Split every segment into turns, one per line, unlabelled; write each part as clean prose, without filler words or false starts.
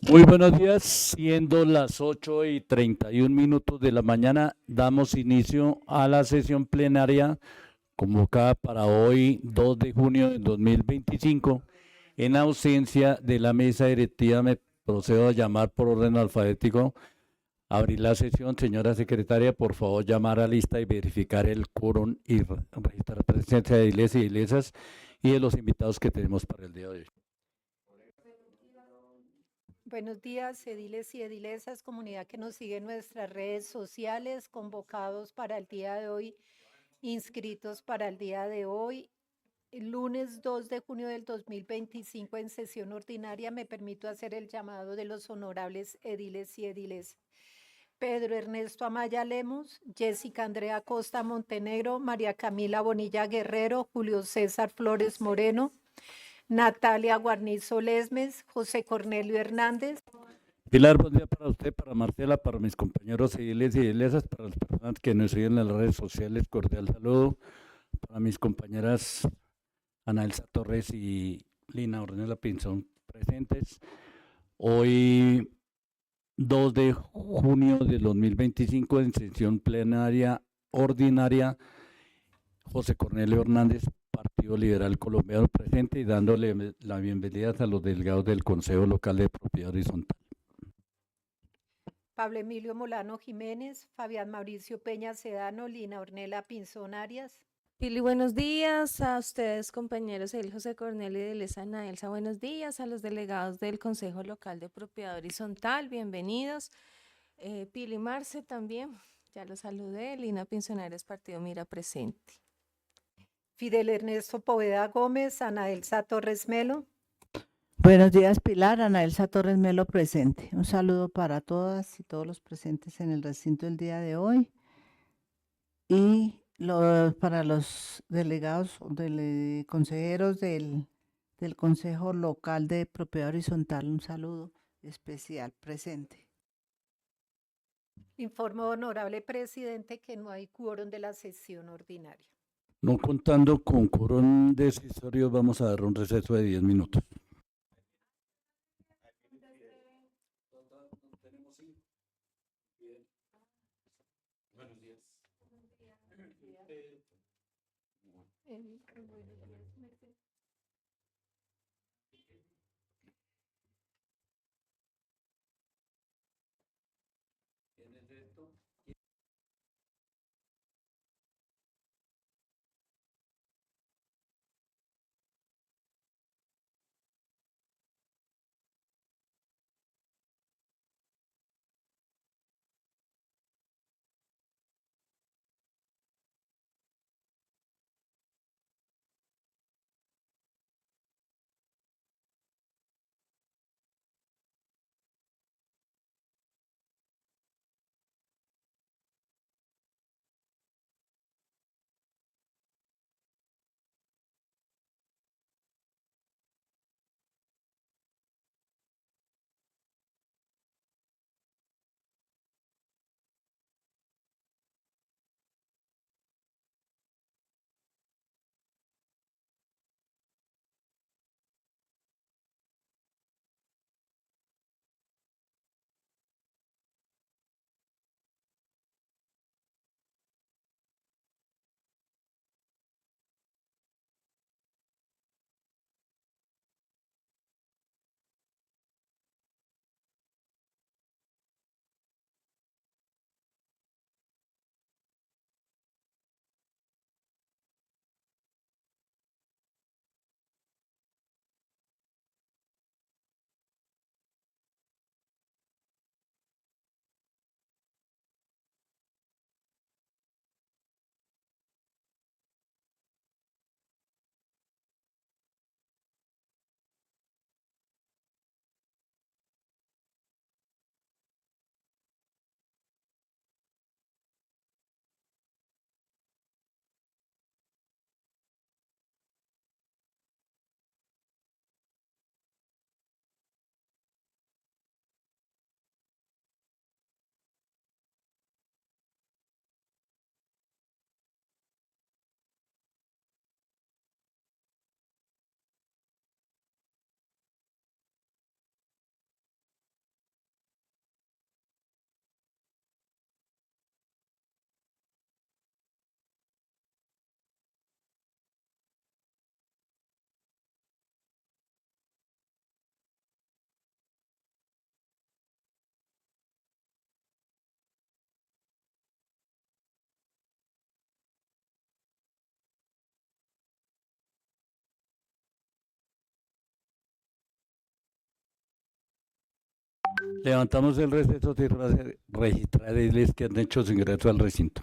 Muy buenos días, siendo las 8:31 de la mañana, damos inicio a la sesión plenaria convocada para hoy, 2 de junio de 2025. En ausencia de la mesa directiva, me procedo a llamar por orden alfabético. Abrir la sesión, señora secretaria, por favor, llamar a lista y verificar el quórum y registrar presencia de iglesias y iglesias y de los invitados que tenemos para el día de hoy.
Buenos días, ediles y edilesas, comunidad que nos sigue en nuestras redes sociales, convocados para el día de hoy, inscritos para el día de hoy. El lunes 2 de junio del 2025 en sesión ordinaria me permito hacer el llamado de los honorables ediles y edilesas. Pedro Ernesto Amaya Lemos, Jessica Andrea Costa Montenegro, María Camila Bonilla Guerrero, Julio César Flores Moreno, Natalia Guarnizo Lesmes, José Cornelio Hernández.
Pilar, buen día para usted, para Marcela, para mis compañeros ediles y edilesas, para las personas que nos siguen en las redes sociales, cordial saludo, para mis compañeras Ana Elsa Torres y Lina Ornella Pinzón presentes. Hoy, 2 de junio de 2025, en sesión plenaria ordinaria, José Cornelio Hernández, Partido Liberal Colombiano presente y dándole la bienvenida a los delegados del Consejo Local de Propiedad Horizontal.
Pablo Emilio Molano Jiménez, Fabián Mauricio Peña Sedano, Lina Ornella Pinzón Arias.
Pili, buenos días a ustedes, compañeros, el José Cornelio y de Lesana Elsa, buenos días a los delegados del Consejo Local de Propiedad Horizontal, bienvenidos. Pili Marce también, ya los saludé, Lina Pinzonarias, Partido Mira presente.
Fidel Ernesto Poveda Gómez, Ana Elsa Torres Melo.
Buenos días, Pilar. Ana Elsa Torres Melo presente. Un saludo para todas y todos los presentes en el recinto el día de hoy. Y para los delegados, consejeros del Consejo Local de Propiedad Horizontal, un saludo especial presente.
Informo, honorable presidente, que no hay quórum de la sesión ordinaria.
No contando con quórum decisorio, vamos a dar un receso de 10 minutos. Buenos días. Levantamos el receso tras registrar ediles que han hecho su ingreso al recinto.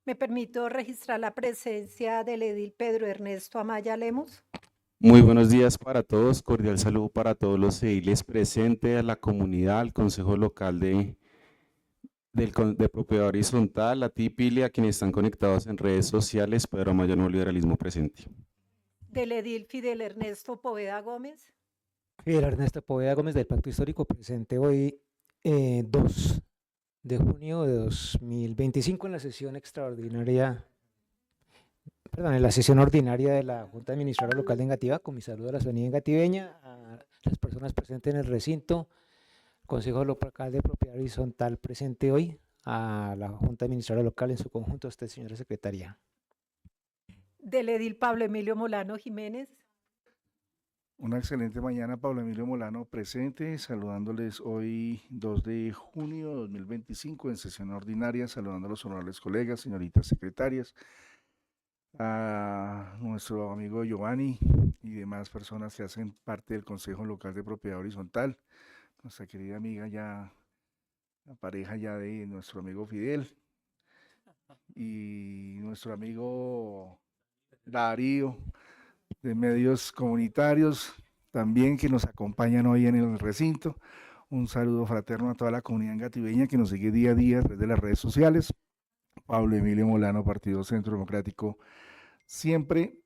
Me permito registrar la presencia del edil Pedro Ernesto Amaya Lemos.
Muy buenos días para todos, cordial saludo para todos los ediles presentes, a la comunidad, al Consejo Local de Propiedad Horizontal, a ti, Pili, a quienes están conectados en redes sociales, Pedro Amaya Nuevo Liberalismo presente.
Del edil Fidel Ernesto Poveda Gómez.
Fidel Ernesto Poveda Gómez del Pacto Histórico presente hoy 2 de junio de 2025 en la sesión extraordinaria, perdón, en la sesión ordinaria de la Junta Administradora Local de Engativá, con mi saludo a la ciudadanía engativeña, a las personas presentes en el recinto, Consejo Local de Propiedad Horizontal presente hoy, a la Junta Administradora Local en su conjunto, a usted, señora secretaria.
Del edil Pablo Emilio Molano Jiménez.
Una excelente mañana, Pablo Emilio Molano presente, saludándoles hoy 2 de junio de 2025 en sesión ordinaria, saludando a los honorables colegas, señoritas secretarias, a nuestro amigo Giovanni y demás personas que hacen parte del Consejo Local de Propiedad Horizontal, nuestra querida amiga ya, la pareja ya de nuestro amigo Fidel y nuestro amigo Darío, de medios comunitarios también que nos acompañan hoy en el recinto. Un saludo fraterno a toda la comunidad engativeña que nos sigue día a día a través de las redes sociales. Pablo Emilio Molano, Partido Centro Democrático, siempre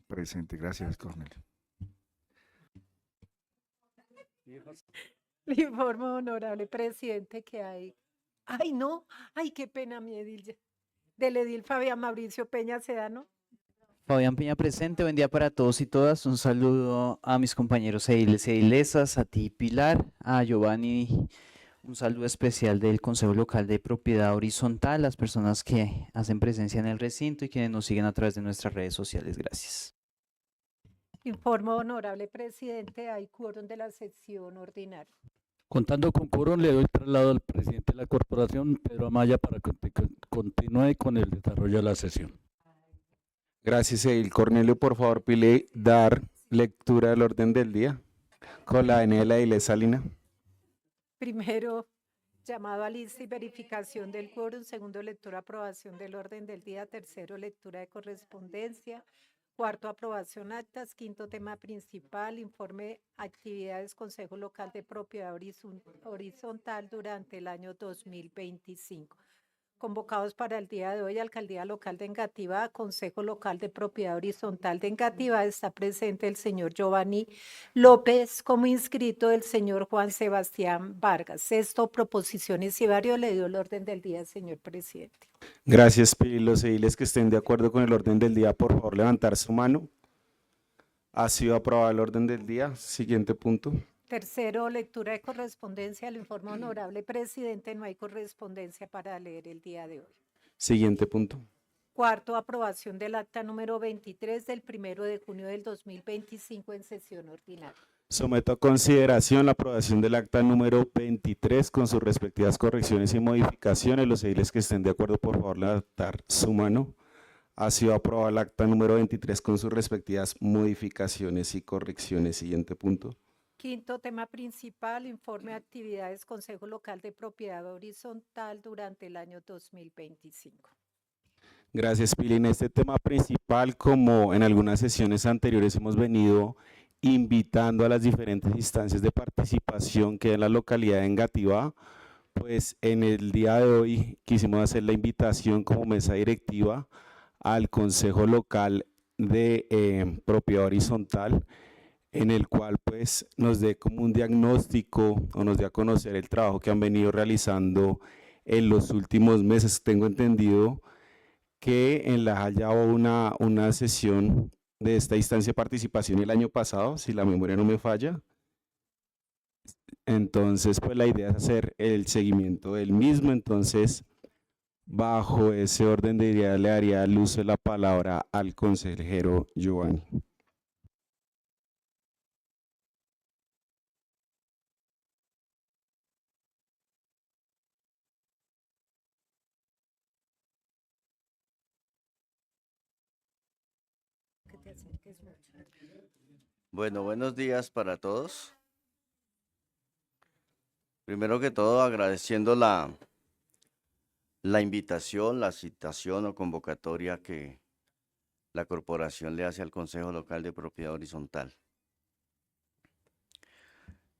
presente. Gracias, Cornelio.
Le informo, honorable presidente, que hay. Ay, no, ay, qué pena, mi edil. Del edil Fabián Mauricio Peña Sedano.
Fabián Peña presente, buen día para todos y todas. Un saludo a mis compañeros ediles y edilesas, a ti Pilar, a Giovanni, un saludo especial del Consejo Local de Propiedad Horizontal, las personas que hacen presencia en el recinto y quienes nos siguen a través de nuestras redes sociales. Gracias.
Informo, honorable presidente, hay quórum de la sesión ordinaria.
Contando con quórum, le doy traslado al presidente de la corporación, Pedro Amaya, para que continúe con el desarrollo de la sesión.
Gracias, edil Cornelio. Por favor, Pili, dar lectura del orden del día con la venia de la edilesa Lina.
Primero, llamado a lista y verificación del quórum. Segundo, lectura, aprobación del orden del día. Tercero, lectura de correspondencia. Cuarto, aprobación actas. Quinto, tema principal, informe actividades Consejo Local de Propiedad Horizontal durante el año 2025. Convocados para el día de hoy, Alcaldía Local de Engativá, Consejo Local de Propiedad Horizontal de Engativá, está presente el señor Giovanni López, como inscrito el señor Juan Sebastián Vargas. Sexto, proposiciones y varios. Le dio el orden del día, señor presidente.
Gracias, Pili. Los ediles que estén de acuerdo con el orden del día, por favor, levantar su mano. Ha sido aprobado el orden del día. Siguiente punto.
Tercero, lectura de correspondencia. Le informo, honorable presidente, no hay correspondencia para leer el día de hoy.
Siguiente punto.
Cuarto, aprobación del acta número 23 del 1 de junio del 2025 en sesión ordinaria.
Someto a consideración la aprobación del acta número 23 con sus respectivas correcciones y modificaciones. Los ediles que estén de acuerdo, por favor, levantar su mano. Ha sido aprobado el acta número 23 con sus respectivas modificaciones y correcciones. Siguiente punto.
Quinto, tema principal, informe de actividades Consejo Local de Propiedad Horizontal durante el año 2025.
Gracias, Pili. En este tema principal, como en algunas sesiones anteriores hemos venido invitando a las diferentes instancias de participación que hay en la localidad de Engativá, pues en el día de hoy quisimos hacer la invitación como mesa directiva al Consejo Local de Propiedad Horizontal, en el cual pues nos dé como un diagnóstico o nos dé a conocer el trabajo que han venido realizando en los últimos meses. Tengo entendido que en La Haya hubo una sesión de esta instancia de participación el año pasado, si la memoria no me falla. Entonces, pues la idea es hacer el seguimiento del mismo. Entonces, bajo ese orden de idea le daría el uso de la palabra al consejero Giovanni.
Que te acerques mucho.
Bueno, buenos días para todos. Primero que todo, agradeciendo la invitación, la citación o convocatoria que la corporación le hace al Consejo Local de Propiedad Horizontal.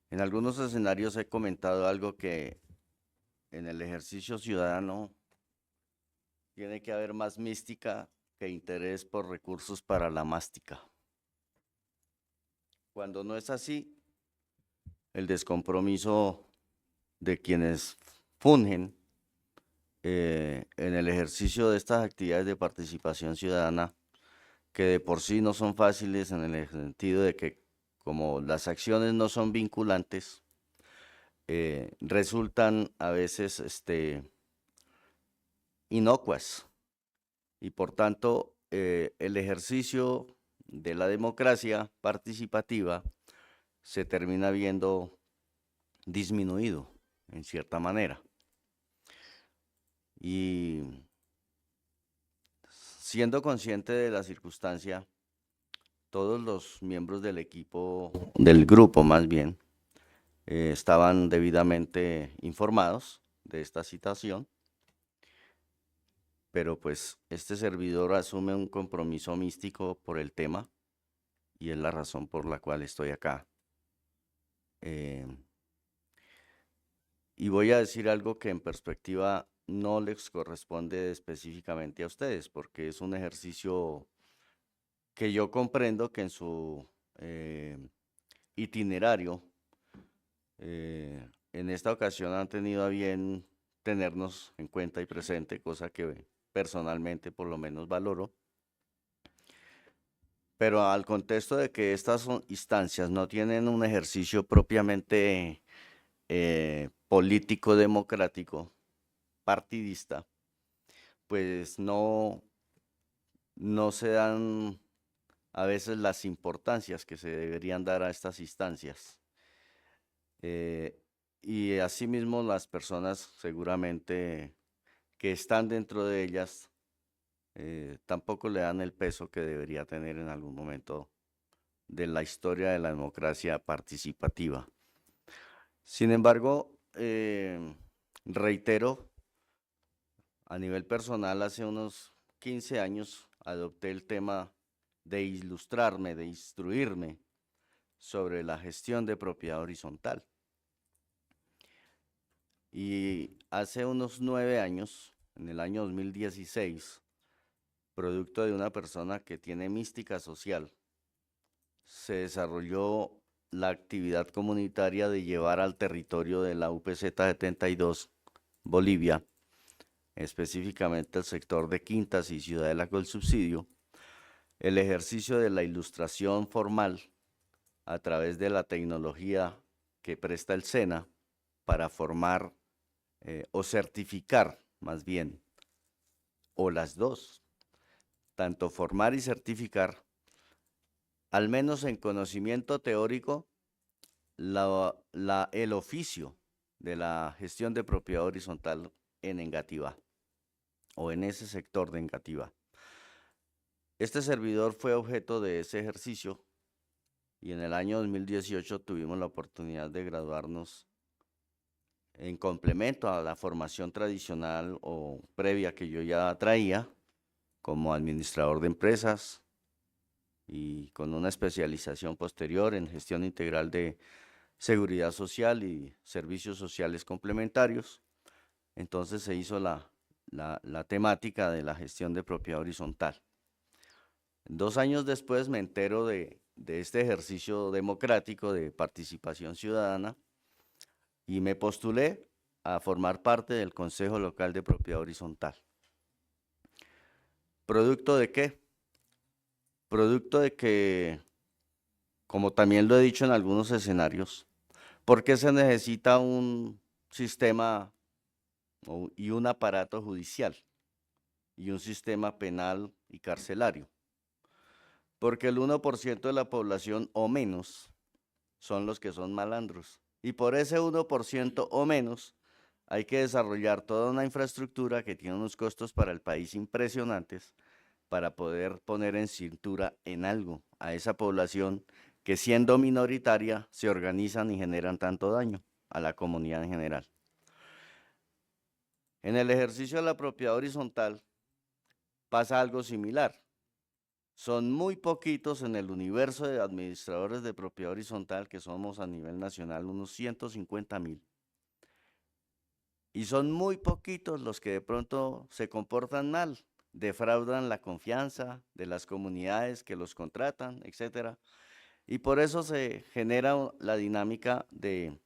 En algunos escenarios he comentado algo que en el ejercicio ciudadano tiene que haber más mística que interés por recursos para la mástica. Cuando no es así, el descompromiso de quienes fungen en el ejercicio de estas actividades de participación ciudadana, que de por sí no son fáciles en el sentido de que como las acciones no son vinculantes, resultan a veces inocuas y por tanto el ejercicio de la democracia participativa se termina viendo disminuido en cierta manera. Y siendo consciente de la circunstancia, todos los miembros del equipo, del grupo más bien, estaban debidamente informados de esta situación, pero pues este servidor asume un compromiso místico por el tema y es la razón por la cual estoy acá. Y voy a decir algo que en perspectiva no les corresponde específicamente a ustedes, porque es un ejercicio que yo comprendo que en su itinerario, en esta ocasión han tenido a bien tenernos en cuenta y presente, cosa que personalmente por lo menos valoro. Pero al contexto de que estas instancias no tienen un ejercicio propiamente político, democrático, partidista, pues no se dan a veces las importancias que se deberían dar a estas instancias. Y asimismo las personas seguramente que están dentro de ellas tampoco le dan el peso que debería tener en algún momento de la historia de la democracia participativa. Sin embargo, reitero, a nivel personal, hace unos 15 años adopté el tema de ilustrarme, de instruirme sobre la gestión de propiedad horizontal. Y hace unos 9 años, en el año 2016, producto de una persona que tiene mística social, se desarrolló la actividad comunitaria de llevar al territorio de la UPZ 72, Bolivia, específicamente el sector de Quintas y Ciudadela con subsidio, el ejercicio de la ilustración formal a través de la tecnología que presta el SENA para formar o certificar más bien, o las dos, tanto formar y certificar, al menos en conocimiento teórico, el oficio de la gestión de propiedad horizontal en Engativá, o en ese sector de Engativá. Este servidor fue objeto de ese ejercicio y en el año 2018 tuvimos la oportunidad de graduarnos en complemento a la formación tradicional o previa que yo ya traía como administrador de empresas y con una especialización posterior en gestión integral de seguridad social y servicios sociales complementarios. Entonces se hizo la temática de la gestión de propiedad horizontal. 2 años después me entero de este ejercicio democrático de participación ciudadana y me postulé a formar parte del Consejo Local de Propiedad Horizontal. ¿Producto de qué? Producto de que, como también lo he dicho en algunos escenarios, ¿por qué se necesita un sistema y un aparato judicial y un sistema penal y carcelario? Porque el 1% de la población o menos son los que son malandros. Y por ese 1% o menos hay que desarrollar toda una infraestructura que tiene unos costos para el país impresionantes para poder poner en cintura en algo a esa población que siendo minoritaria se organizan y generan tanto daño. a la comunidad en general. En el ejercicio de la propiedad horizontal pasa algo similar. Son muy poquitos en el universo de administradores de propiedad horizontal, que somos a nivel nacional unos 150.000. Y son muy poquitos los que de pronto se comportan mal, defraudan la confianza de las comunidades que los contratan, etc. Y por eso se genera la dinámica de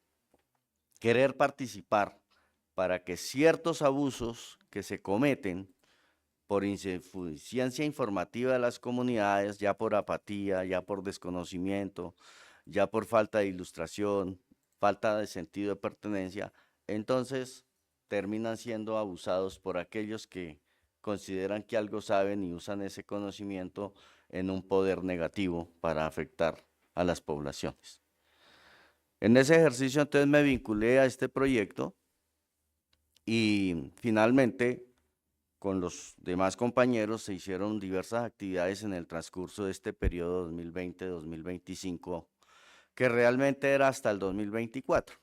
querer participar para que ciertos abusos que se cometen por insuficiencia informativa de las comunidades, ya por apatía, ya por desconocimiento, ya por falta de ilustración, falta de sentido de pertenencia, entonces terminan siendo abusados por aquellos que consideran que algo saben y usan ese conocimiento en un poder negativo para afectar a las poblaciones. En ese ejercicio entonces me vinculé a este proyecto y finalmente con los demás compañeros se hicieron diversas actividades en el transcurso de este periodo 2020-2025, que realmente era hasta el 2024.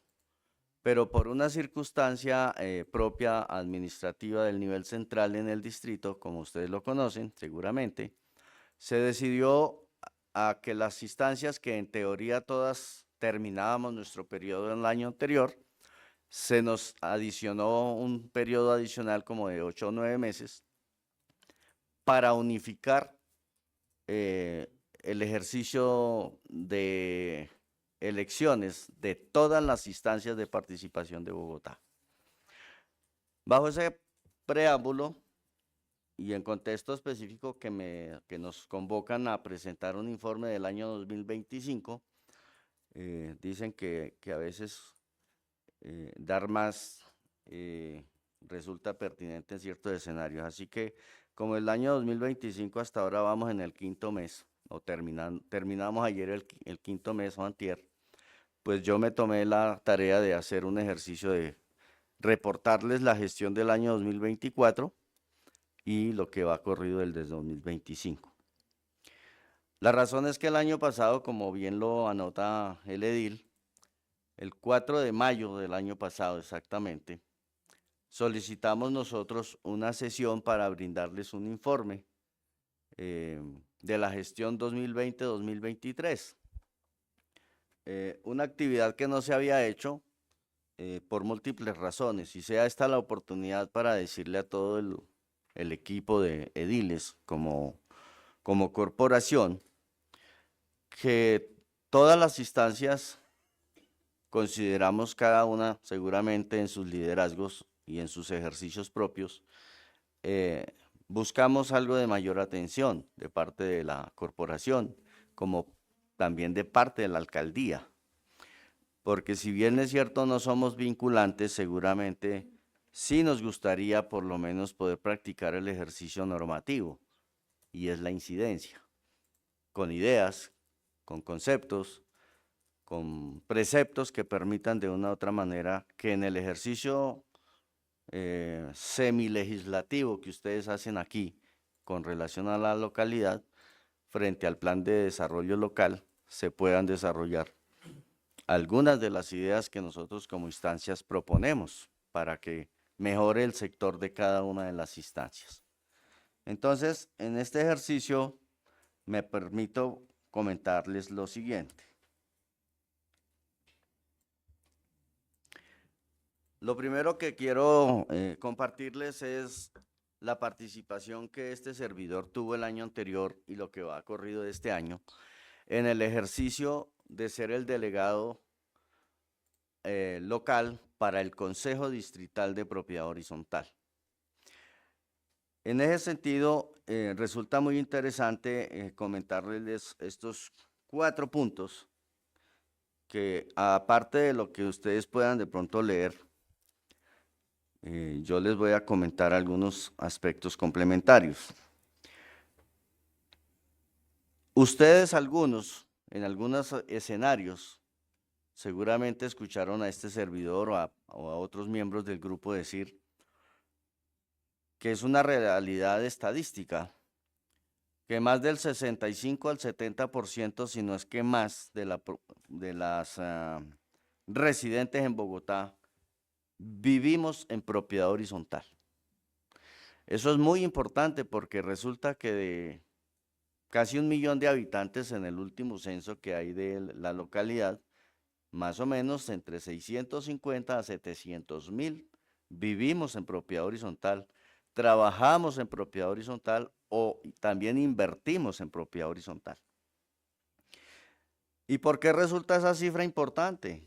Pero por una circunstancia propia administrativa del nivel central en el distrito, como ustedes lo conocen seguramente, se decidió a que las instancias que en teoría todas terminábamos nuestro periodo en el año anterior, se nos adicionó un periodo adicional como de 8 o 9 meses para unificar el ejercicio de elecciones de todas las instancias de participación de Bogotá. Bajo ese preámbulo y en contexto específico que nos convocan a presentar un informe del año 2025, dicen que a veces dar más resulta pertinente en ciertos escenarios. Así que como el año 2025 hasta ahora vamos en el 5.º mes, o terminamos ayer el 5.º mes o antier, pues yo me tomé la tarea de hacer un ejercicio de reportarles la gestión del año 2024 y lo que va corrido desde 2025. La razón es que el año pasado, como bien lo anota el edil, el 4 de mayo del año pasado exactamente, solicitamos nosotros una sesión para brindarles un informe de la gestión 2020-2023. Una actividad que no se había hecho por múltiples razones, y sea esta la oportunidad para decirle a todo el equipo de ediles como corporación que todas las instancias consideramos cada una seguramente en sus liderazgos y en sus ejercicios propios, buscamos algo de mayor atención de parte de la corporación, como también de parte de la alcaldía, porque si bien es cierto no somos vinculantes, seguramente sí nos gustaría por lo menos poder practicar el ejercicio normativo, y es la incidencia, con ideas, con conceptos, con preceptos que permitan de una u otra manera que en el ejercicio semilegislativo que ustedes hacen aquí con relación a la localidad, frente al plan de desarrollo local, se puedan desarrollar algunas de las ideas que nosotros como instancias proponemos para que mejore el sector de cada una de las instancias. Entonces, en este ejercicio me permito comentarles lo siguiente. Lo primero que quiero compartirles es la participación que este servidor tuvo el año anterior y lo que va corrido de este año en el ejercicio de ser el delegado local para el Consejo Distrital de Propiedad Horizontal. En ese sentido, resulta muy interesante comentarles estos 4 puntos que, aparte de lo que ustedes puedan de pronto leer, yo les voy a comentar algunos aspectos complementarios. Ustedes en algunos escenarios, seguramente escucharon a este servidor o a otros miembros del grupo decir que es una realidad estadística, que más del 65 al 70%, si no es que más, de las residentes en Bogotá vivimos en propiedad horizontal. Eso es muy importante porque resulta que de casi 1 millón de habitantes en el último censo que hay de la localidad, más o menos entre 650 a 700.000 vivimos en propiedad horizontal, trabajamos en propiedad horizontal o también invertimos en propiedad horizontal. ¿Y por qué resulta esa cifra importante?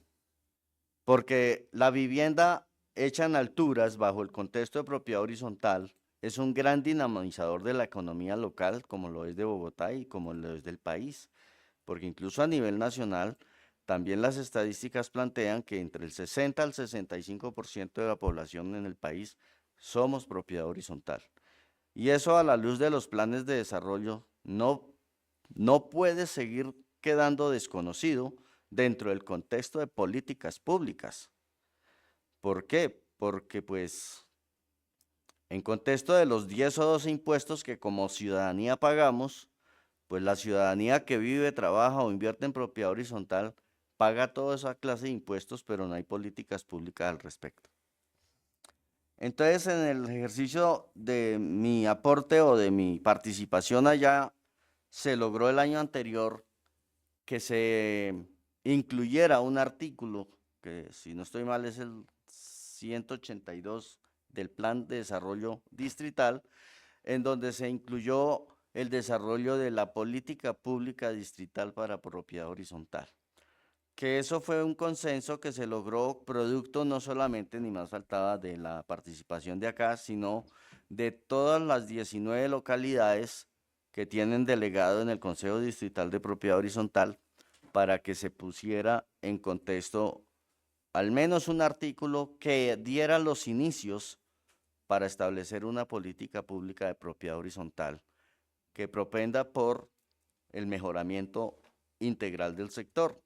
Porque la vivienda hecha en alturas bajo el contexto de propiedad horizontal es un gran dinamizador de la economía local, como lo es de Bogotá y como lo es del país, porque incluso a nivel nacional también las estadísticas plantean que entre el 60 al 65% de la población en el país somos propiedad horizontal. Y eso a la luz de los planes de desarrollo no puede seguir quedando desconocido dentro del contexto de políticas públicas. ¿Por qué? Porque pues en contexto de los 10 o 12 impuestos que como ciudadanía pagamos, pues la ciudadanía que vive, trabaja o invierte en propiedad horizontal paga toda esa clase de impuestos, pero no hay políticas públicas al respecto. Entonces, en el ejercicio de mi aporte o de mi participación allá, se logró el año anterior que se incluyera un artículo, que si no estoy mal es el 182 del Plan de Desarrollo Distrital, en donde se incluyó el desarrollo de la política pública distrital para propiedad horizontal. Que eso fue un consenso que se logró producto no solamente, ni más faltaba, de la participación de acá, sino de todas las 19 localidades que tienen delegado en el Consejo Distrital de Propiedad Horizontal para que se pusiera en contexto al menos un artículo que diera los inicios para establecer una política pública de propiedad horizontal que propenda por el mejoramiento integral del sector,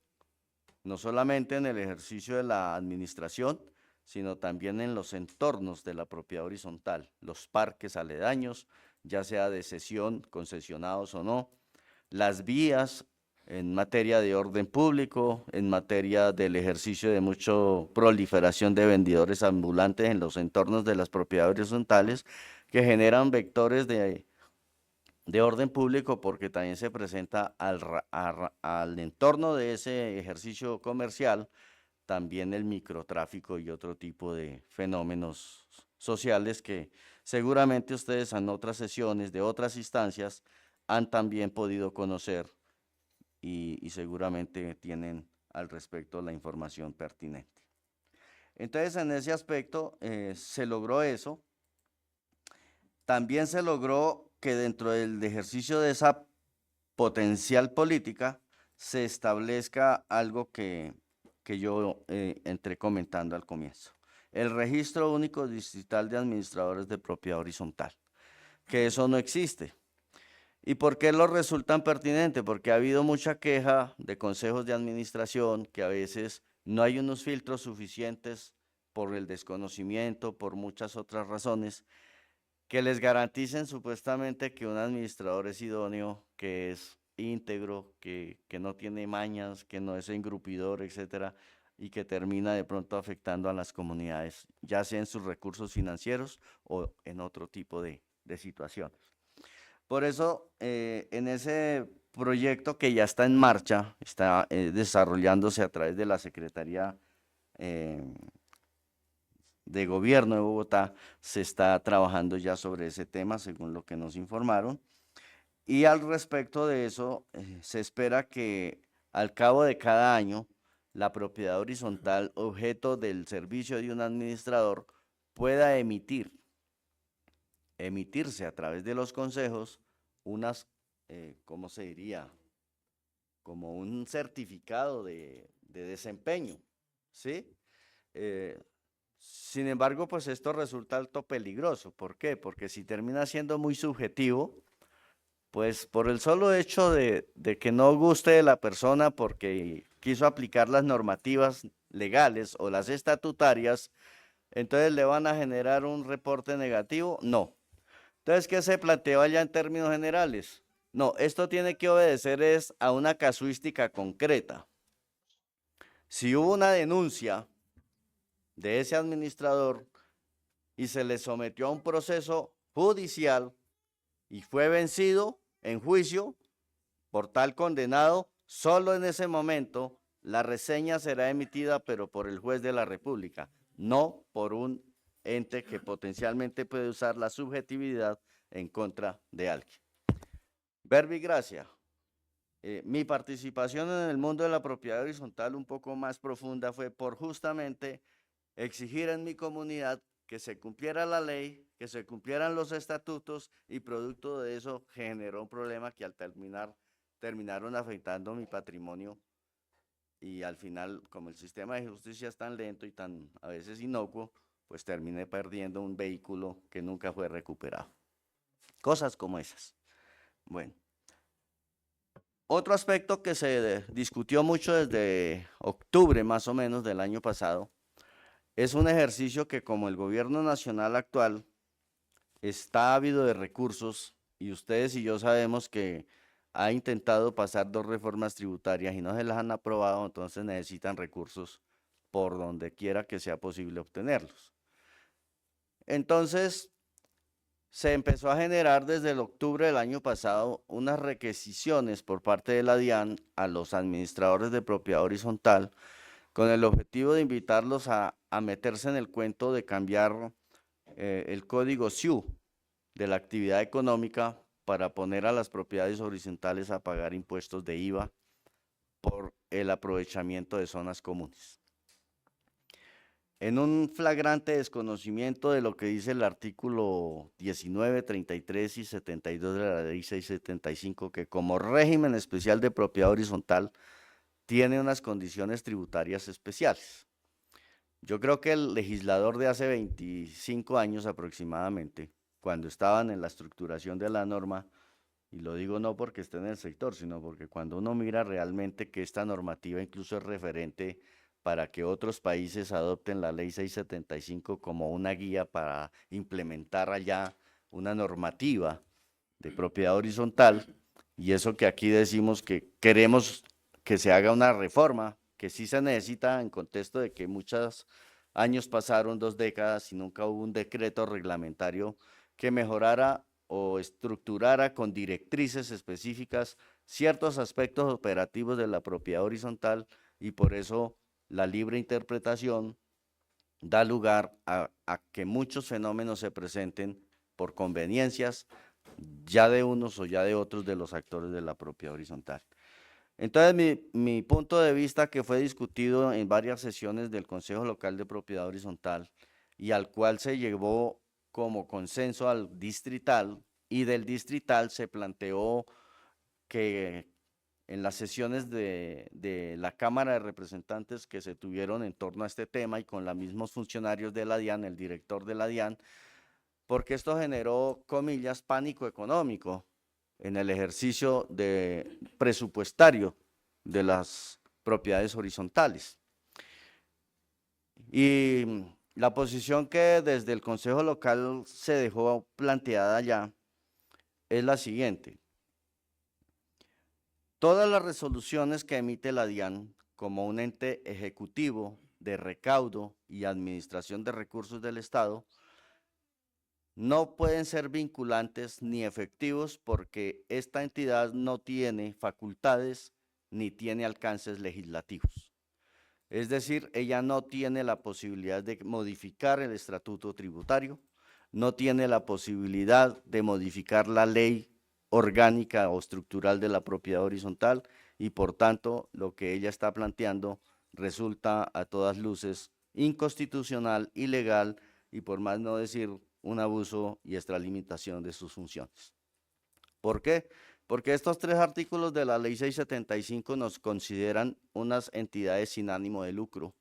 no solamente en el ejercicio de la administración, sino también en los entornos de la propiedad horizontal, los parques aledaños, ya sea de cesión, concesionados o no, las vías en materia de orden público, en materia del ejercicio de mucha proliferación de vendedores ambulantes en los entornos de las propiedades horizontales que generan vectores de orden público porque también se presenta al entorno de ese ejercicio comercial también el microtráfico y otro tipo de fenómenos sociales que seguramente ustedes en otras sesiones de otras instancias han también podido conocer y seguramente tienen al respecto la información pertinente. Entonces, en ese aspecto se logró eso. También se logró que dentro del ejercicio de esa potencial política se establezca algo que yo entré comentando al comienzo. El Registro Único Distrital de Administradores de Propiedad Horizontal, que eso no existe. ¿Y por qué lo resultan pertinente? Porque ha habido mucha queja de consejos de administración que a veces no hay unos filtros suficientes por el desconocimiento, por muchas otras razones, que les garanticen supuestamente que un administrador es idóneo, que es íntegro, que no tiene mañas, que no es engrupidor, etcétera, y que termina de pronto afectando a las comunidades, ya sea en sus recursos financieros o en otro tipo de situaciones. Por eso, en ese proyecto que ya está en marcha, está desarrollándose a través de la Secretaría de Gobierno de Bogotá, se está trabajando ya sobre ese tema, según lo que nos informaron. Y al respecto de eso, se espera que al cabo de cada año, la propiedad horizontal, objeto del servicio de un administrador, pueda emitirse a través de los consejos unas, ¿cómo se diría? Como un certificado de desempeño, ¿sí? Sin embargo, pues esto resulta alto peligroso. ¿Por qué? Porque si termina siendo muy subjetivo, pues por el solo hecho de que no guste de la persona porque quiso aplicar las normativas legales o las estatutarias, entonces le van a generar un reporte negativo. No. Entonces, ¿qué se planteó allá en términos generales? No, esto tiene que obedecer a una casuística concreta. Si hubo una denuncia de ese administrador y se le sometió a un proceso judicial y fue vencido en juicio por tal condenado, solo en ese momento la reseña será emitida, pero por el juez de la República, no por un ente que potencialmente puede usar la subjetividad en contra de alguien. Verbigracia. Mi participación en el mundo de la propiedad horizontal un poco más profunda fue por justamente exigir en mi comunidad que se cumpliera la ley, que se cumplieran los estatutos, y producto de eso generó un problema que al terminaron afectando mi patrimonio, y al final, como el sistema de justicia es tan lento y tan a veces inocuo, pues terminé perdiendo un vehículo que nunca fue recuperado. Cosas como esas. Bueno. Otro aspecto que se discutió mucho desde octubre más o menos del año pasado es un ejercicio que, como el gobierno nacional actual está ávido de recursos, y ustedes y yo sabemos que ha intentado pasar 2 reformas tributarias y no se las han aprobado, entonces necesitan recursos por donde quiera que sea posible obtenerlos. Entonces, se empezó a generar desde el octubre del año pasado unas requisiciones por parte de la DIAN a los administradores de propiedad horizontal, con el objetivo de invitarlos a meterse en el cuento de cambiar el código SIU de la actividad económica para poner a las propiedades horizontales a pagar impuestos de IVA por el aprovechamiento de zonas comunes. En un flagrante desconocimiento de lo que dice el artículo 19, 33 y 72 de la ley 675, que como régimen especial de propiedad horizontal tiene unas condiciones tributarias especiales. Yo creo que el legislador de hace 25 años aproximadamente, cuando estaban en la estructuración de la norma, y lo digo no porque esté en el sector, sino porque cuando uno mira realmente que esta normativa incluso es referente para que otros países adopten la ley 675 como una guía para implementar allá una normativa de propiedad horizontal, y eso que aquí decimos que queremos que se haga una reforma, que sí se necesita en contexto de que muchos años pasaron, 2 décadas, y nunca hubo un decreto reglamentario que mejorara o estructurara con directrices específicas ciertos aspectos operativos de la propiedad horizontal, y por eso la libre interpretación da lugar a que muchos fenómenos se presenten por conveniencias ya de unos o ya de otros de los actores de la propiedad horizontal. Entonces, mi punto de vista, que fue discutido en varias sesiones del Consejo Local de Propiedad Horizontal y al cual se llevó como consenso al distrital, y del distrital se planteó que en las sesiones de la Cámara de Representantes que se tuvieron en torno a este tema y con los mismos funcionarios de la DIAN, el director de la DIAN, porque esto generó, comillas, pánico económico en el ejercicio presupuestario de las propiedades horizontales. Y la posición que desde el Consejo Local se dejó planteada ya es la siguiente: todas las resoluciones que emite la DIAN como un ente ejecutivo de recaudo y administración de recursos del Estado no pueden ser vinculantes ni efectivos, porque esta entidad no tiene facultades ni tiene alcances legislativos. Es decir, ella no tiene la posibilidad de modificar el estatuto tributario, no tiene la posibilidad de modificar la ley orgánica o estructural de la propiedad horizontal, y por tanto lo que ella está planteando resulta a todas luces inconstitucional, ilegal y, por más no decir, un abuso y extralimitación de sus funciones. ¿Por qué? Porque estos 3 artículos de la ley 675 nos consideran unas entidades sin ánimo de lucro,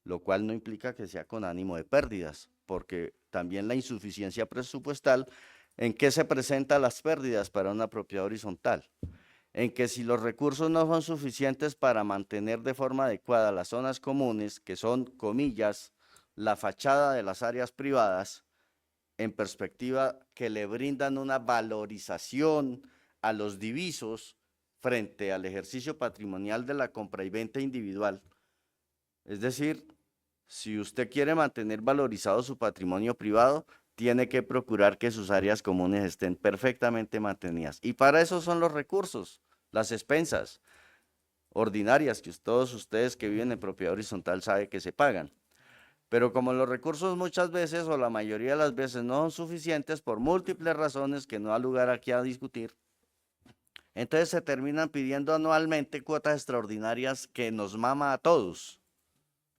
lo cual no implica que sea con ánimo de pérdidas, porque también la insuficiencia presupuestal, ¿en qué se presentan las pérdidas para una propiedad horizontal? En que si los recursos no son suficientes para mantener de forma adecuada las zonas comunes, que son, comillas, la fachada de las áreas privadas, en perspectiva que le brindan una valorización a los divisos frente al ejercicio patrimonial de la compra y venta individual, Es decir, si usted quiere mantener valorizado su patrimonio privado, tiene que procurar que sus áreas comunes estén perfectamente mantenidas. Y para eso son los recursos, las expensas ordinarias que todos ustedes que viven en propiedad horizontal saben que se pagan. Pero como los recursos muchas veces o la mayoría de las veces no son suficientes por múltiples razones que no da lugar aquí a discutir, entonces se terminan pidiendo anualmente cuotas extraordinarias que nos mama a todos.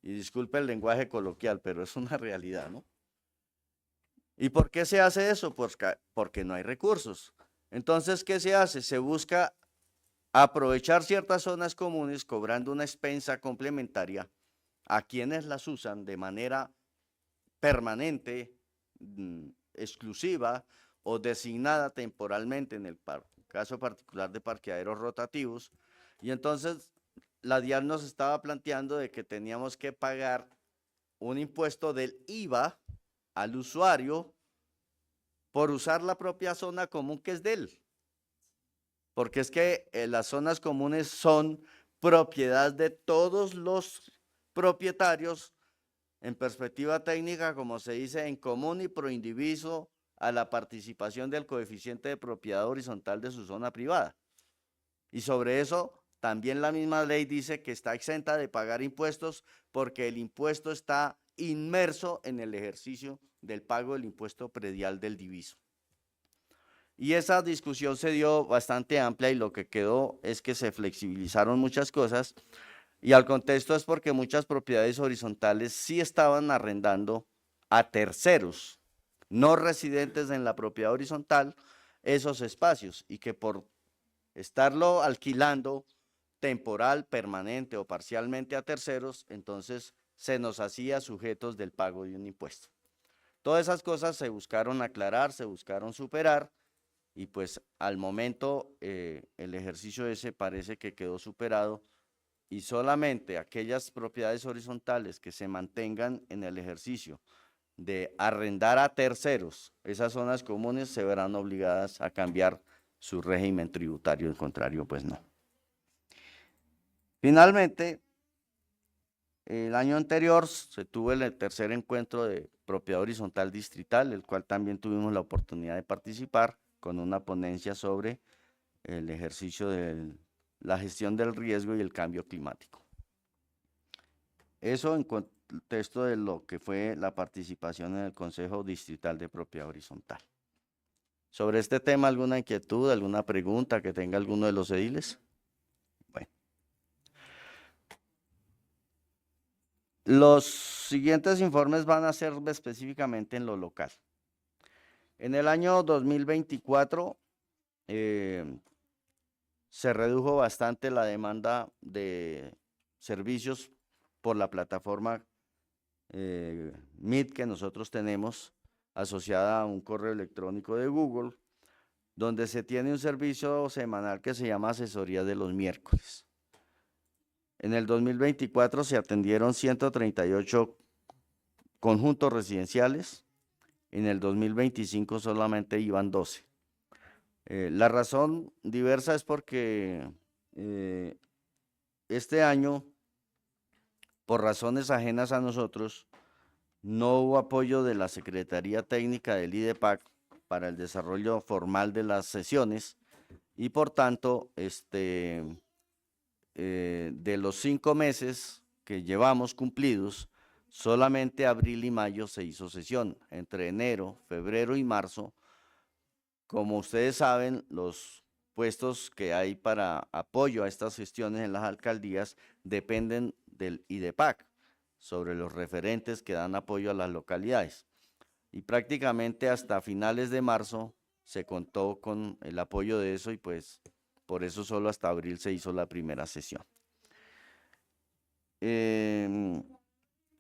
Y disculpe el lenguaje coloquial, pero es una realidad, ¿no? ¿Y por qué se hace eso? Pues porque no hay recursos. Entonces, ¿qué se hace? Se busca aprovechar ciertas zonas comunes cobrando una expensa complementaria a quienes las usan de manera permanente, exclusiva o designada temporalmente en el caso particular de parqueaderos rotativos. Y entonces la DIAN nos estaba planteando de que teníamos que pagar un impuesto del IVA al usuario por usar la propia zona común que es de él. Porque es que las zonas comunes son propiedad de todos los propietarios, en perspectiva técnica, como se dice, en común y pro indiviso a la participación del coeficiente de propiedad horizontal de su zona privada. Y sobre eso, también la misma ley dice que está exenta de pagar impuestos porque el impuesto está inmerso en el ejercicio del pago del impuesto predial del diviso. Y esa discusión se dio bastante amplia y lo que quedó es que se flexibilizaron muchas cosas y al contexto es porque muchas propiedades horizontales sí estaban arrendando a terceros, no residentes en la propiedad horizontal, esos espacios y que por estarlo alquilando temporal, permanente o parcialmente a terceros, entonces se nos hacía sujetos del pago de un impuesto. Todas esas cosas se buscaron aclarar, se buscaron superar y pues al momento el ejercicio ese parece que quedó superado y solamente aquellas propiedades horizontales que se mantengan en el ejercicio de arrendar a terceros esas zonas comunes se verán obligadas a cambiar su régimen tributario, en contrario pues no. Finalmente, el año anterior se tuvo el tercer encuentro de propiedad horizontal distrital, el cual también tuvimos la oportunidad de participar con una ponencia sobre el ejercicio de la gestión del riesgo y el cambio climático. Eso en contexto de lo que fue la participación en el Consejo Distrital de Propiedad Horizontal. Sobre este tema, ¿alguna inquietud, alguna pregunta que tenga alguno de los ediles? Bueno. Los siguientes informes van a ser específicamente en lo local. En el año 2024 se redujo bastante la demanda de servicios por la plataforma Meet que nosotros tenemos asociada a un correo electrónico de Google, donde se tiene un servicio semanal que se llama asesoría de los miércoles. En el 2024 se atendieron 138 conjuntos residenciales, en el 2025 solamente iban 12. La razón diversa es porque este año, por razones ajenas a nosotros, no hubo apoyo de la Secretaría Técnica del IDEPAC para el desarrollo formal de las sesiones y por tanto, de los 5 meses que llevamos cumplidos, solamente abril y mayo se hizo sesión. Entre enero, febrero y marzo, como ustedes saben, los puestos que hay para apoyo a estas gestiones en las alcaldías dependen del IDEPAC, sobre los referentes que dan apoyo a las localidades. Y prácticamente hasta finales de marzo se contó con el apoyo de eso y pues por eso solo hasta abril se hizo la primera sesión.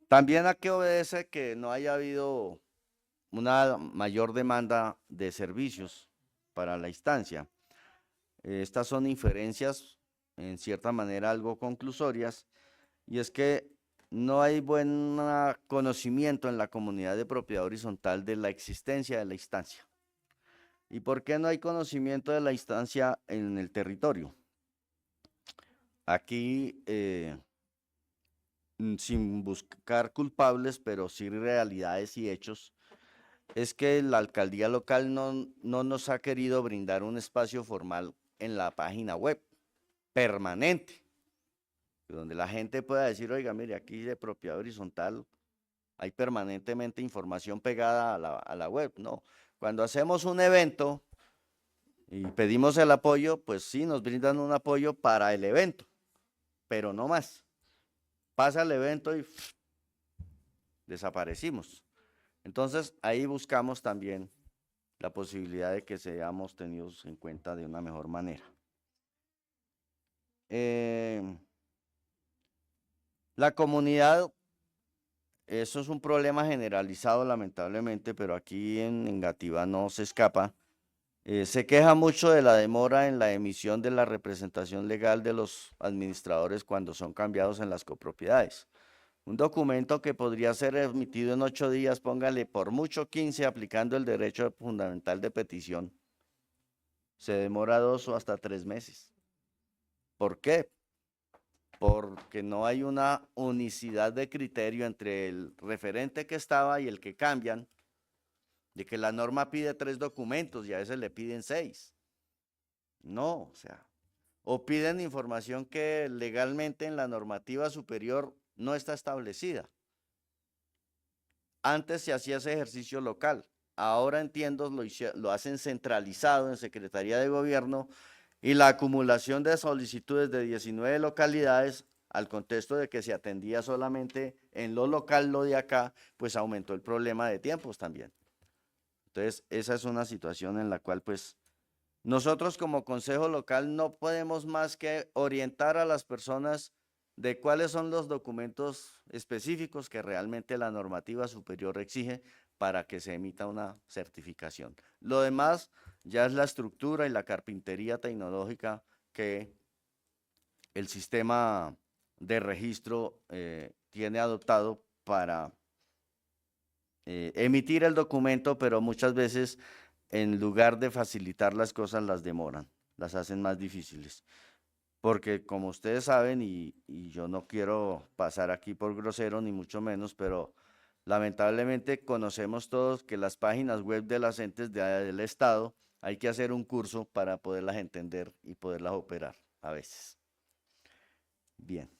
También a qué obedece que no haya habido una mayor demanda de servicios para la instancia. Estas son inferencias, en cierta manera algo conclusorias, y es que no hay buen conocimiento en la comunidad de propiedad horizontal de la existencia de la instancia. ¿Y por qué no hay conocimiento de la instancia en el territorio? Aquí sin buscar culpables, pero sí realidades y hechos, es que la alcaldía local no nos ha querido brindar un espacio formal en la página web permanente, donde la gente pueda decir, oiga, mire, aquí de propiedad horizontal hay permanentemente información pegada a la web. No, cuando hacemos un evento y pedimos el apoyo, pues sí, nos brindan un apoyo para el evento, pero no más. Pasa el evento y desaparecimos. Entonces, ahí buscamos también la posibilidad de que seamos tenidos en cuenta de una mejor manera. La comunidad, eso es un problema generalizado lamentablemente, pero aquí en Engativá no se escapa. Se queja mucho de la demora en la emisión de la representación legal de los administradores cuando son cambiados en las copropiedades. Un documento que podría ser emitido en 8 días, póngale por mucho 15, aplicando el derecho fundamental de petición, se demora 2 o hasta 3 meses. ¿Por qué? Porque no hay una unicidad de criterio entre el referente que estaba y el que cambian, de que la norma pide 3 documentos y a veces le piden 6. No, o sea, o piden información que legalmente en la normativa superior no está establecida. Antes se hacía ese ejercicio local, ahora entiendo lo hacen centralizado en Secretaría de Gobierno, y la acumulación de solicitudes de 19 localidades, al contexto de que se atendía solamente en lo local, lo de acá, pues aumentó el problema de tiempos también. Entonces, esa es una situación en la cual, pues, nosotros como consejo local no podemos más que orientar a las personas de cuáles son los documentos específicos que realmente la normativa superior exige para que se emita una certificación. Lo demás ya es la estructura y la carpintería tecnológica que el sistema de registro tiene adoptado para emitir el documento, pero muchas veces en lugar de facilitar las cosas las demoran, las hacen más difíciles. Porque como ustedes saben, y yo no quiero pasar aquí por grosero ni mucho menos, pero lamentablemente conocemos todos que las páginas web de las entes del Estado hay que hacer un curso para poderlas entender y poderlas operar a veces. Bien.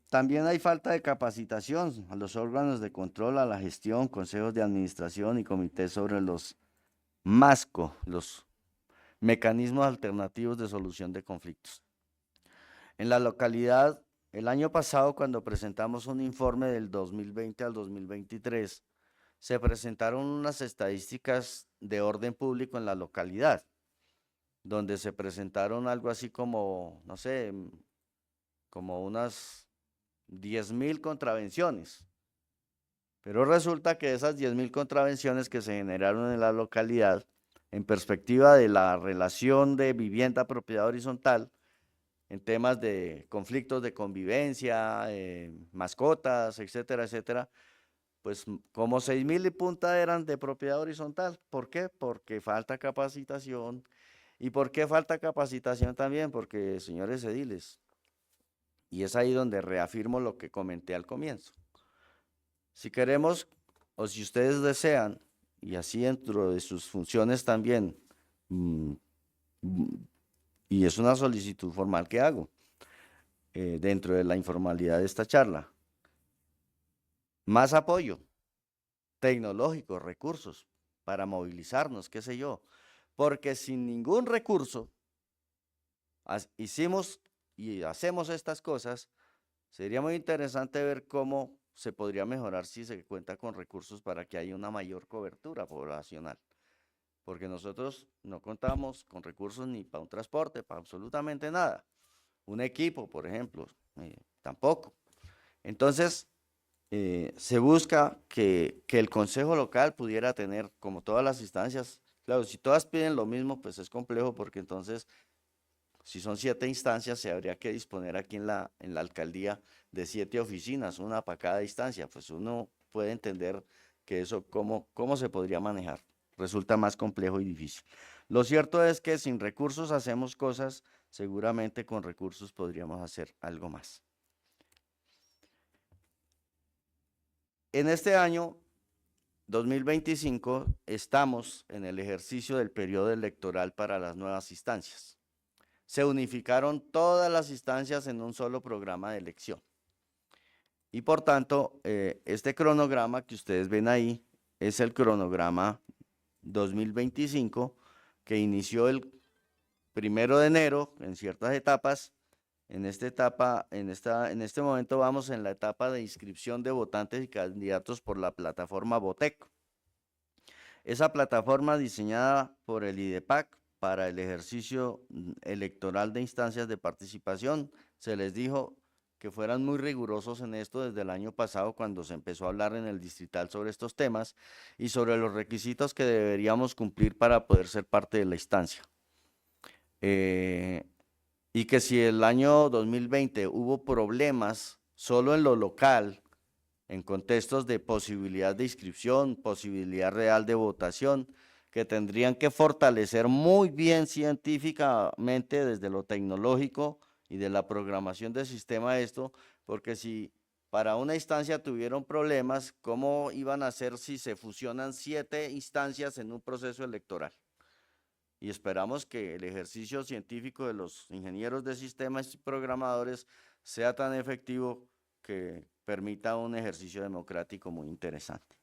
También hay falta de capacitación a los órganos de control, a la gestión, consejos de administración y comités sobre los MASCO, los mecanismos alternativos de solución de conflictos. En la localidad, el año pasado, cuando presentamos un informe del 2020 al 2023, se presentaron unas estadísticas de orden público en la localidad, donde se presentaron algo así como, no sé, como unas 10.000 contravenciones. Pero resulta que esas 10.000 contravenciones que se generaron en la localidad, en perspectiva de la relación de vivienda-propiedad horizontal, en temas de conflictos de convivencia, mascotas, etcétera, etcétera, pues como 6.000 y punta eran de propiedad horizontal. ¿Por qué? Porque falta capacitación. ¿Y por qué falta capacitación también? Porque, señores ediles, y es ahí donde reafirmo lo que comenté al comienzo. Si queremos, o si ustedes desean, y así dentro de sus funciones también, y es una solicitud formal que hago, dentro de la informalidad de esta charla, más apoyo tecnológico, recursos, para movilizarnos, qué sé yo, porque sin ningún recurso, hicimos y hacemos estas cosas, sería muy interesante ver cómo se podría mejorar si se cuenta con recursos para que haya una mayor cobertura poblacional. Porque nosotros no contamos con recursos ni para un transporte, para absolutamente nada. Un equipo, por ejemplo, tampoco. Entonces, se busca que el consejo local pudiera tener, como todas las instancias, claro, si todas piden lo mismo, pues es complejo, porque entonces, si son 7 instancias, se habría que disponer aquí en la alcaldía de 7 oficinas, una para cada instancia. Pues uno puede entender que eso, cómo se podría manejar. Resulta más complejo y difícil. Lo cierto es que sin recursos hacemos cosas seguramente con recursos podríamos hacer algo más. En este año 2025 estamos en el ejercicio del periodo electoral para las nuevas instancias. Se unificaron todas las instancias en un solo programa de elección. Y por tanto, este cronograma que ustedes ven ahí es el cronograma 2025 que inició el 1 de enero en ciertas etapas. En este momento vamos en la etapa de inscripción de votantes y candidatos por la plataforma Voteco. Esa plataforma diseñada por el IDEPAC para el ejercicio electoral de instancias de participación, se les dijo que fueran muy rigurosos en esto desde el año pasado cuando se empezó a hablar en el distrital sobre estos temas y sobre los requisitos que deberíamos cumplir para poder ser parte de la instancia. Y que si el año 2020 hubo problemas solo en lo local, en contextos de posibilidad de inscripción, posibilidad real de votación, que tendrían que fortalecer muy bien científicamente desde lo tecnológico y de la programación del sistema esto, porque si para una instancia tuvieron problemas, ¿cómo iban a hacer si se fusionan 7 instancias en un proceso electoral? Y esperamos que el ejercicio científico de los ingenieros de sistemas y programadores sea tan efectivo que permita un ejercicio democrático muy interesante.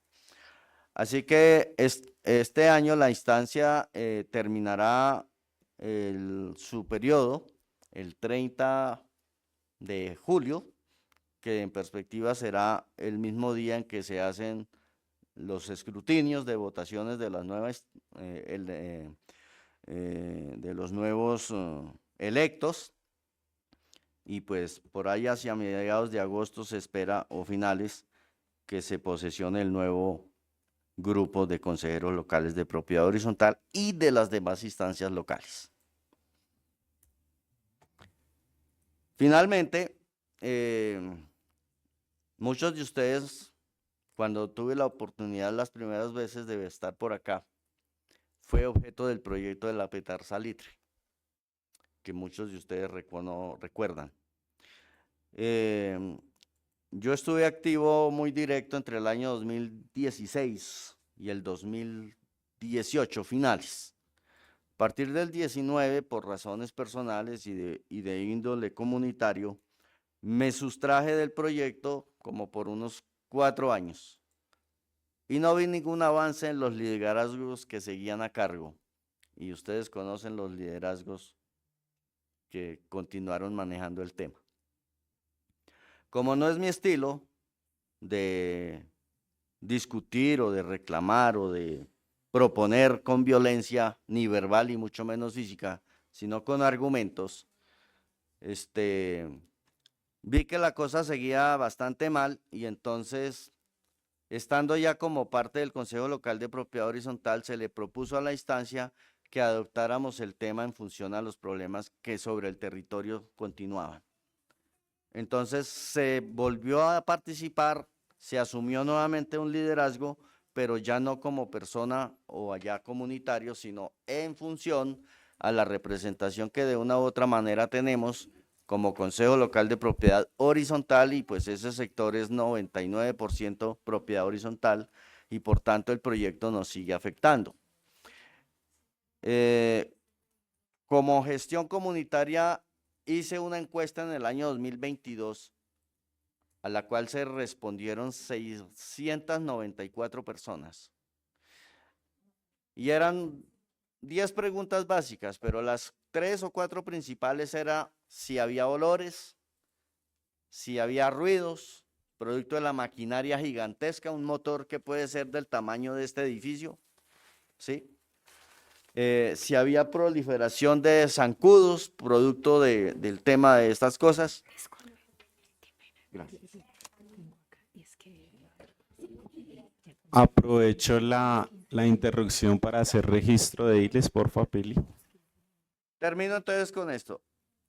Así que este año la instancia terminará su periodo el 30 de julio, que en perspectiva será el mismo día en que se hacen los escrutinios de votaciones de las nuevas de los nuevos electos, y pues por ahí hacia mediados de agosto se espera, o finales, que se posesione el nuevo grupo de consejeros locales de propiedad horizontal y de las demás instancias locales. Finalmente, muchos de ustedes, cuando tuve la oportunidad las primeras veces de estar por acá, fue objeto del proyecto de la Petar Salitre, que muchos de ustedes recuerdan. Yo estuve activo muy directo entre el año 2016 y el 2018 finales. A partir del 19, por razones personales y de índole comunitario, me sustraje del proyecto como por unos 4 años. Y no vi ningún avance en los liderazgos que seguían a cargo. Y ustedes conocen los liderazgos que continuaron manejando el tema. Como no es mi estilo de discutir o de reclamar o de proponer con violencia, ni verbal y mucho menos física, sino con argumentos, vi que la cosa seguía bastante mal y entonces, estando ya como parte del Consejo Local de Propiedad Horizontal, se le propuso a la instancia que adoptáramos el tema en función a los problemas que sobre el territorio continuaban. Entonces se volvió a participar, se asumió nuevamente un liderazgo, pero ya no como persona o allá comunitario, sino en función a la representación que de una u otra manera tenemos como Consejo Local de Propiedad Horizontal, y pues ese sector es 99% propiedad horizontal y por tanto el proyecto nos sigue afectando. Como gestión comunitaria hice una encuesta en el año 2022 a la cual se respondieron 694 personas. Y eran 10 preguntas básicas, pero las 3 o 4 principales era si había olores, si había ruidos, producto de la maquinaria gigantesca, un motor que puede ser del tamaño de este edificio, ¿sí? Si había proliferación de zancudos, producto del tema de estas cosas. Gracias.
Aprovecho la interrupción para hacer registro de ILES, porfa, Pili.
Termino entonces con esto.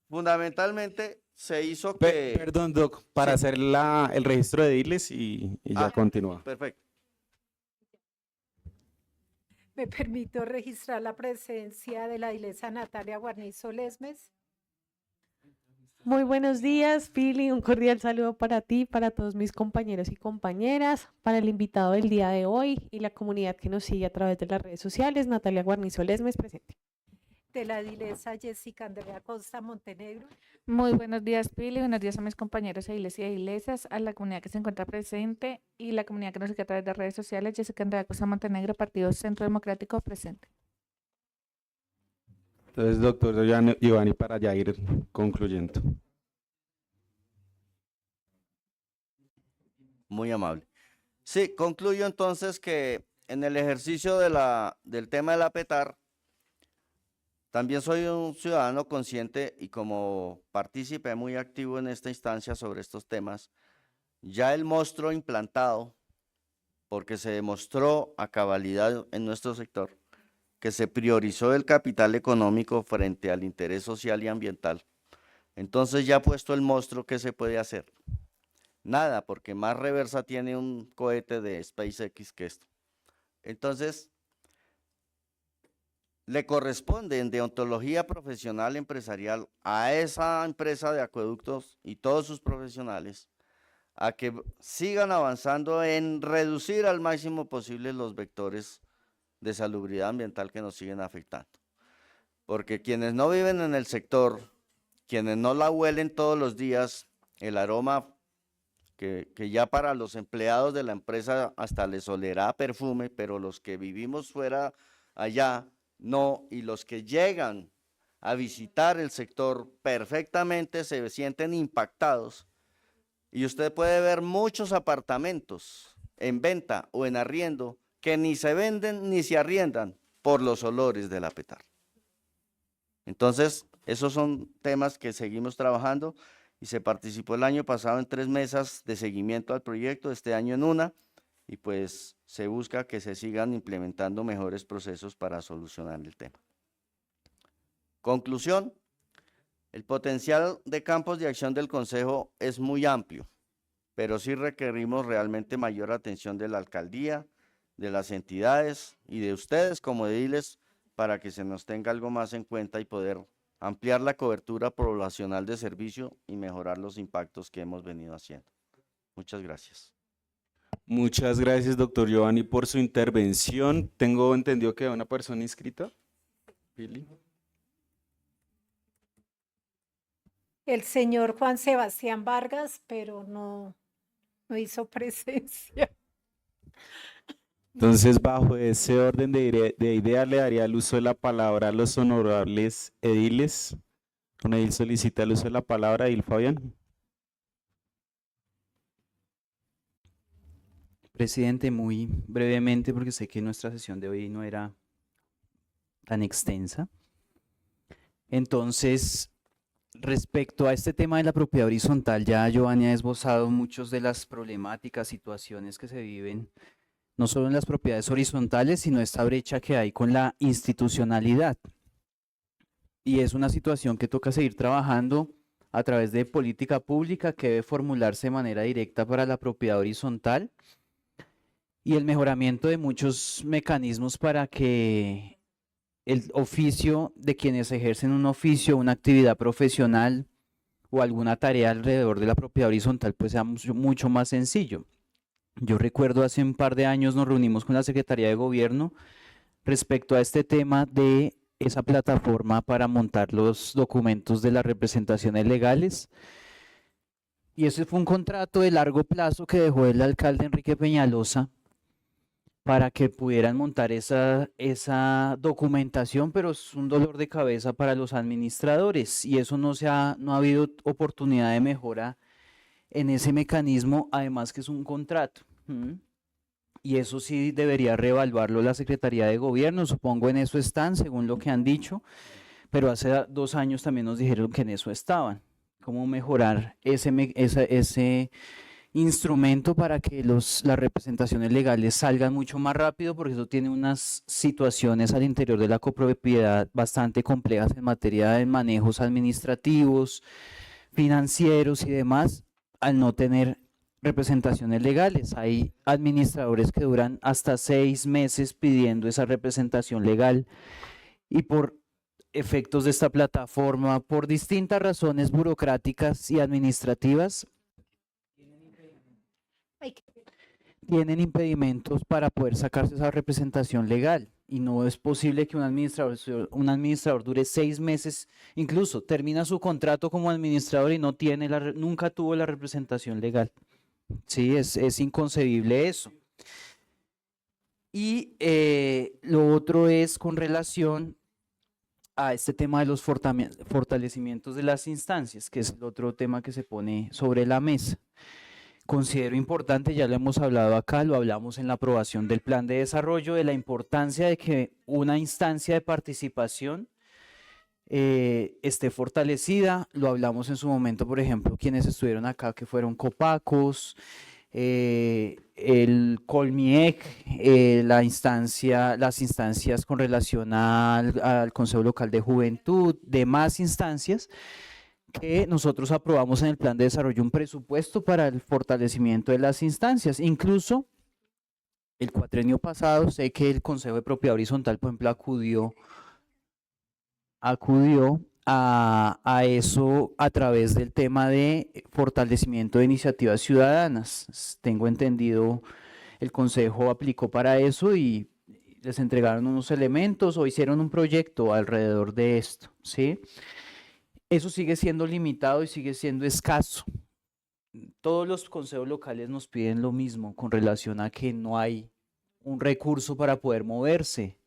Fundamentalmente se hizo que...
Perdón, Doc, para hacer el registro de ILES y ya continúa.
Perfecto.
Me permito registrar la presencia de la ilesa Natalia Guarnizo Lesmes.
Muy buenos días, Pili. Un cordial saludo para ti, para todos mis compañeros y compañeras, para el invitado del día de hoy y la comunidad que nos sigue a través de las redes sociales. Natalia Guarnizo Lesmes, presente.
De la edilesa Jessica Andrea Costa Montenegro.
Muy buenos días, Pili. Buenos días a mis compañeros ediles y edilesas, a la comunidad que se encuentra presente y la comunidad que nos sigue a través de redes sociales. Jessica Andrea Costa Montenegro, Partido Centro Democrático, presente.
Entonces, doctor Giovanni, para ya ir concluyendo.
Muy amable. Sí, concluyo entonces que en el ejercicio del tema de la PETAR, también soy un ciudadano consciente y como partícipe muy activo en esta instancia sobre estos temas, ya el monstruo implantado, porque se demostró a cabalidad en nuestro sector, que se priorizó el capital económico frente al interés social y ambiental. Entonces ya puesto el monstruo, ¿qué se puede hacer? Nada, porque más reversa tiene un cohete de SpaceX que esto. Entonces, le corresponde en deontología profesional empresarial a esa empresa de acueductos y todos sus profesionales a que sigan avanzando en reducir al máximo posible los vectores de salubridad ambiental que nos siguen afectando. Porque quienes no viven en el sector, quienes no la huelen todos los días, el aroma que ya para los empleados de la empresa hasta les olerá a perfume, pero los que vivimos fuera allá, no, y los que llegan a visitar el sector perfectamente se sienten impactados. Y usted puede ver muchos apartamentos en venta o en arriendo que ni se venden ni se arriendan por los olores de la PETAR. Entonces, esos son temas que seguimos trabajando y se participó el año pasado en 3 mesas de seguimiento al proyecto, este año en una, y pues se busca que se sigan implementando mejores procesos para solucionar el tema. Conclusión, el potencial de campos de acción del Consejo es muy amplio, pero sí requerimos realmente mayor atención de la alcaldía, de las entidades y de ustedes como ediles para que se nos tenga algo más en cuenta y poder ampliar la cobertura poblacional de servicio y mejorar los impactos que hemos venido haciendo. Muchas gracias.
Muchas gracias, doctor Giovanni, por su intervención. Tengo entendido que hay una persona inscrita. Pili.
El señor Juan Sebastián Vargas, pero no hizo presencia.
Entonces, bajo ese orden de ideas, le daría el uso de la palabra a los honorables ediles. Un edil solicita el uso de la palabra, edil Fabián.
Presidente, muy brevemente, porque sé que nuestra sesión de hoy no era tan extensa. Entonces, respecto a este tema de la propiedad horizontal, ya Giovanni ha esbozado muchas de las problemáticas, situaciones que se viven, no solo en las propiedades horizontales, sino esta brecha que hay con la institucionalidad. Y es una situación que toca seguir trabajando a través de política pública que debe formularse de manera directa para la propiedad horizontal y el mejoramiento de muchos mecanismos para que el oficio de quienes ejercen un oficio, una actividad profesional o alguna tarea alrededor de la propiedad horizontal pues sea mucho más sencillo. Yo recuerdo hace un par de años nos reunimos con la Secretaría de Gobierno respecto a este tema de esa plataforma para montar los documentos de las representaciones legales. Y ese fue un contrato de largo plazo que dejó el alcalde Enrique Peñalosa para que pudieran montar esa documentación, pero es un dolor de cabeza para los administradores y eso no ha habido oportunidad de mejora en ese mecanismo, además que es un contrato. Y eso sí debería reevaluarlo la Secretaría de Gobierno, supongo en eso están, según lo que han dicho, pero hace 2 años también nos dijeron que en eso estaban. ¿Cómo mejorar ese instrumento para que las representaciones legales salgan mucho más rápido? Porque eso tiene unas situaciones al interior de la copropiedad bastante complejas en materia de manejos administrativos, financieros y demás, al no tener representaciones legales. Hay administradores que duran hasta 6 meses pidiendo esa representación legal y por efectos de esta plataforma por distintas razones burocráticas y administrativas
Ay, qué
tienen impedimentos para poder sacarse esa representación legal y no es posible que un administrador dure 6 meses, incluso termina su contrato como administrador y no tiene nunca tuvo la representación legal. Sí, es inconcebible eso. Y lo otro es con relación a este tema de los fortalecimientos de las instancias, que es el otro tema que se pone sobre la mesa. Considero importante, ya lo hemos hablado acá, lo hablamos en la aprobación del plan de desarrollo, de la importancia de que una instancia de participación esté fortalecida. Lo hablamos en su momento, por ejemplo, quienes estuvieron acá, que fueron Copacos, el Colmiec, las instancias con relación al Consejo Local de Juventud, demás instancias, que nosotros aprobamos en el plan de desarrollo un presupuesto para el fortalecimiento de las instancias. Incluso el cuatrenio pasado, sé que el Consejo de Propiedad Horizontal, por ejemplo, acudió a eso a través del tema de fortalecimiento de iniciativas ciudadanas. Tengo entendido, el Consejo aplicó para eso y les entregaron unos elementos o hicieron un proyecto alrededor de esto, ¿sí? Eso sigue siendo limitado y sigue siendo escaso. Todos los consejos locales nos piden lo mismo con relación a que no hay un recurso para poder moverse.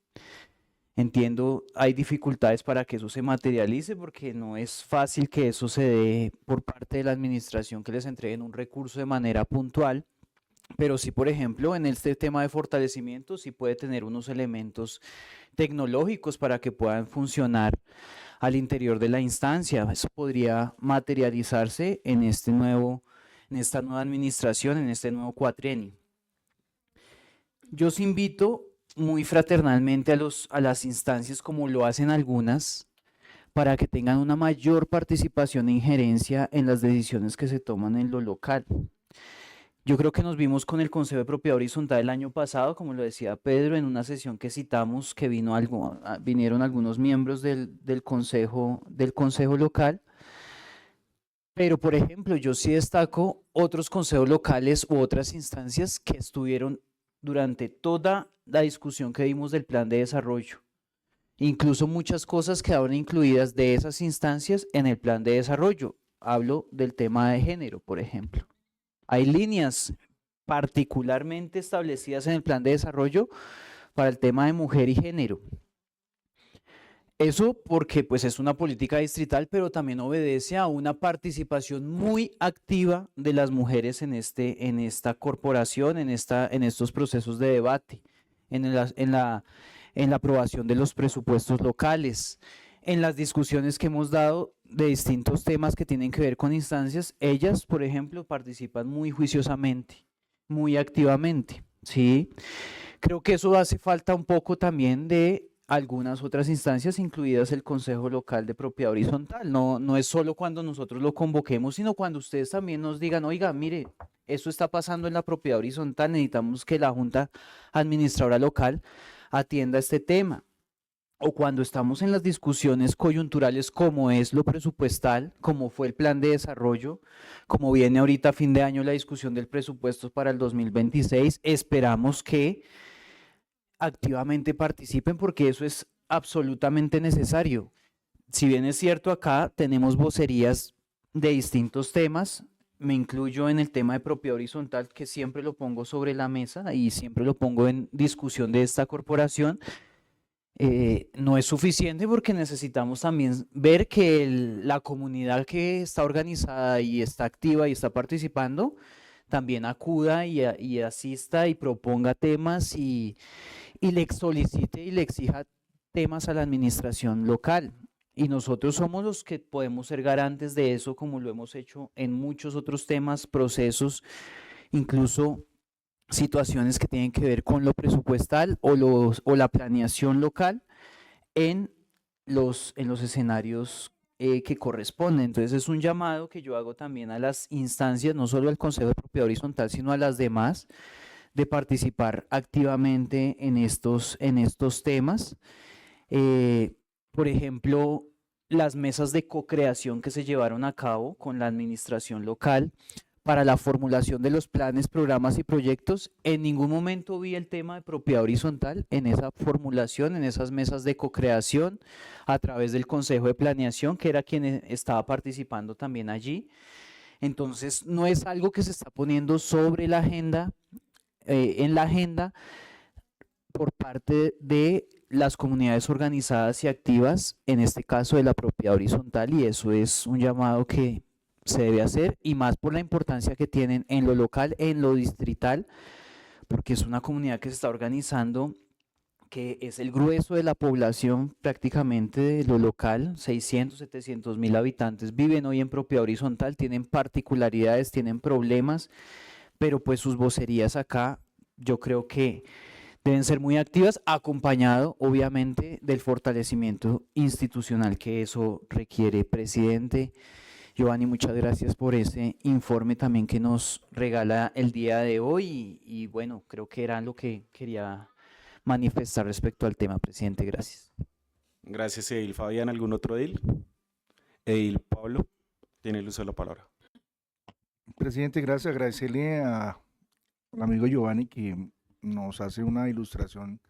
Entiendo, hay dificultades para que eso se materialice porque no es fácil que eso se dé por parte de la administración, que les entreguen un recurso de manera puntual, pero sí, por ejemplo, en este tema de fortalecimiento sí puede tener unos elementos tecnológicos para que puedan funcionar al interior de la instancia. Eso podría materializarse en esta nueva administración, en este nuevo cuatrienio. Yo os invito muy fraternalmente a las instancias, como lo hacen algunas, para que tengan una mayor participación e injerencia en las decisiones que se toman en lo local. Yo creo que nos vimos con el Consejo de Propiedad Horizontal el año pasado, como lo decía Pedro, en una sesión que citamos, que vinieron algunos miembros del consejo local. Pero, por ejemplo, yo sí destaco otros consejos locales u otras instancias que estuvieron durante toda la discusión que vimos del plan de desarrollo. Incluso muchas cosas quedaron incluidas de esas instancias en el plan de desarrollo. Hablo del tema de género, por ejemplo. Hay líneas particularmente establecidas en el plan de desarrollo para el tema de mujer y género. Eso porque pues es una política distrital, pero también obedece a una participación muy activa de las mujeres en esta corporación, en estos procesos de debate, en la aprobación de los presupuestos locales, en las discusiones que hemos dado de distintos temas que tienen que ver con instancias. Ellas, por ejemplo, participan muy juiciosamente, muy activamente, ¿sí? Creo que eso hace falta un poco también de algunas otras instancias, incluidas el Consejo Local de Propiedad Horizontal. No es solo cuando nosotros lo convoquemos, sino cuando ustedes también nos digan, oiga, mire, esto está pasando en la propiedad horizontal, necesitamos que la Junta Administradora Local atienda este tema. O cuando estamos en las discusiones coyunturales, como es lo presupuestal, como fue el plan de desarrollo, como viene ahorita a fin de año la discusión del presupuesto para el 2026, esperamos que activamente participen porque eso es absolutamente necesario. Si bien es cierto, acá tenemos vocerías de distintos temas, me incluyo en el tema de propiedad horizontal, que siempre lo pongo sobre la mesa y siempre lo pongo en discusión de esta corporación. No es suficiente porque necesitamos también ver que la comunidad que está organizada y está activa y está participando también acuda y asista y proponga temas y le solicite y le exija temas a la administración local. Y nosotros somos los que podemos ser garantes de eso, como lo hemos hecho en muchos otros temas, procesos, incluso situaciones que tienen que ver con lo presupuestal o la planeación local en los escenarios que corresponden. Entonces es un llamado que yo hago también a las instancias, no solo al Consejo de Propiedad Horizontal, sino a las demás, de participar activamente en estos temas. por ejemplo, las mesas de co-creación que se llevaron a cabo con la administración local para la formulación de los planes, programas y proyectos. En ningún momento vi el tema de propiedad horizontal en esa formulación, en esas mesas de co-creación a través del Consejo de Planeación, que era quien estaba participando también allí. Entonces, no es algo que se está poniendo sobre la agenda, en la agenda por parte de las comunidades organizadas y activas, en este caso de la propiedad horizontal, y eso es un llamado que se debe hacer, y más por la importancia que tienen en lo local, en lo distrital, porque es una comunidad que se está organizando, que es el grueso de la población prácticamente de lo local, 600, 700 mil habitantes viven hoy en propiedad horizontal, tienen particularidades, tienen problemas, pero pues sus vocerías acá yo creo que deben ser muy activas, acompañado obviamente del fortalecimiento institucional que eso requiere. Presidente Giovanni, muchas gracias por ese informe también que nos regala el día de hoy y bueno, creo que era lo que quería manifestar respecto al tema, presidente. Gracias.
Gracias, Edil. Fabián, ¿algún otro edil? Edil Pablo, tiene el uso de la palabra.
Presidente, gracias. Agradecerle al amigo Giovanni que nos hace una ilustración,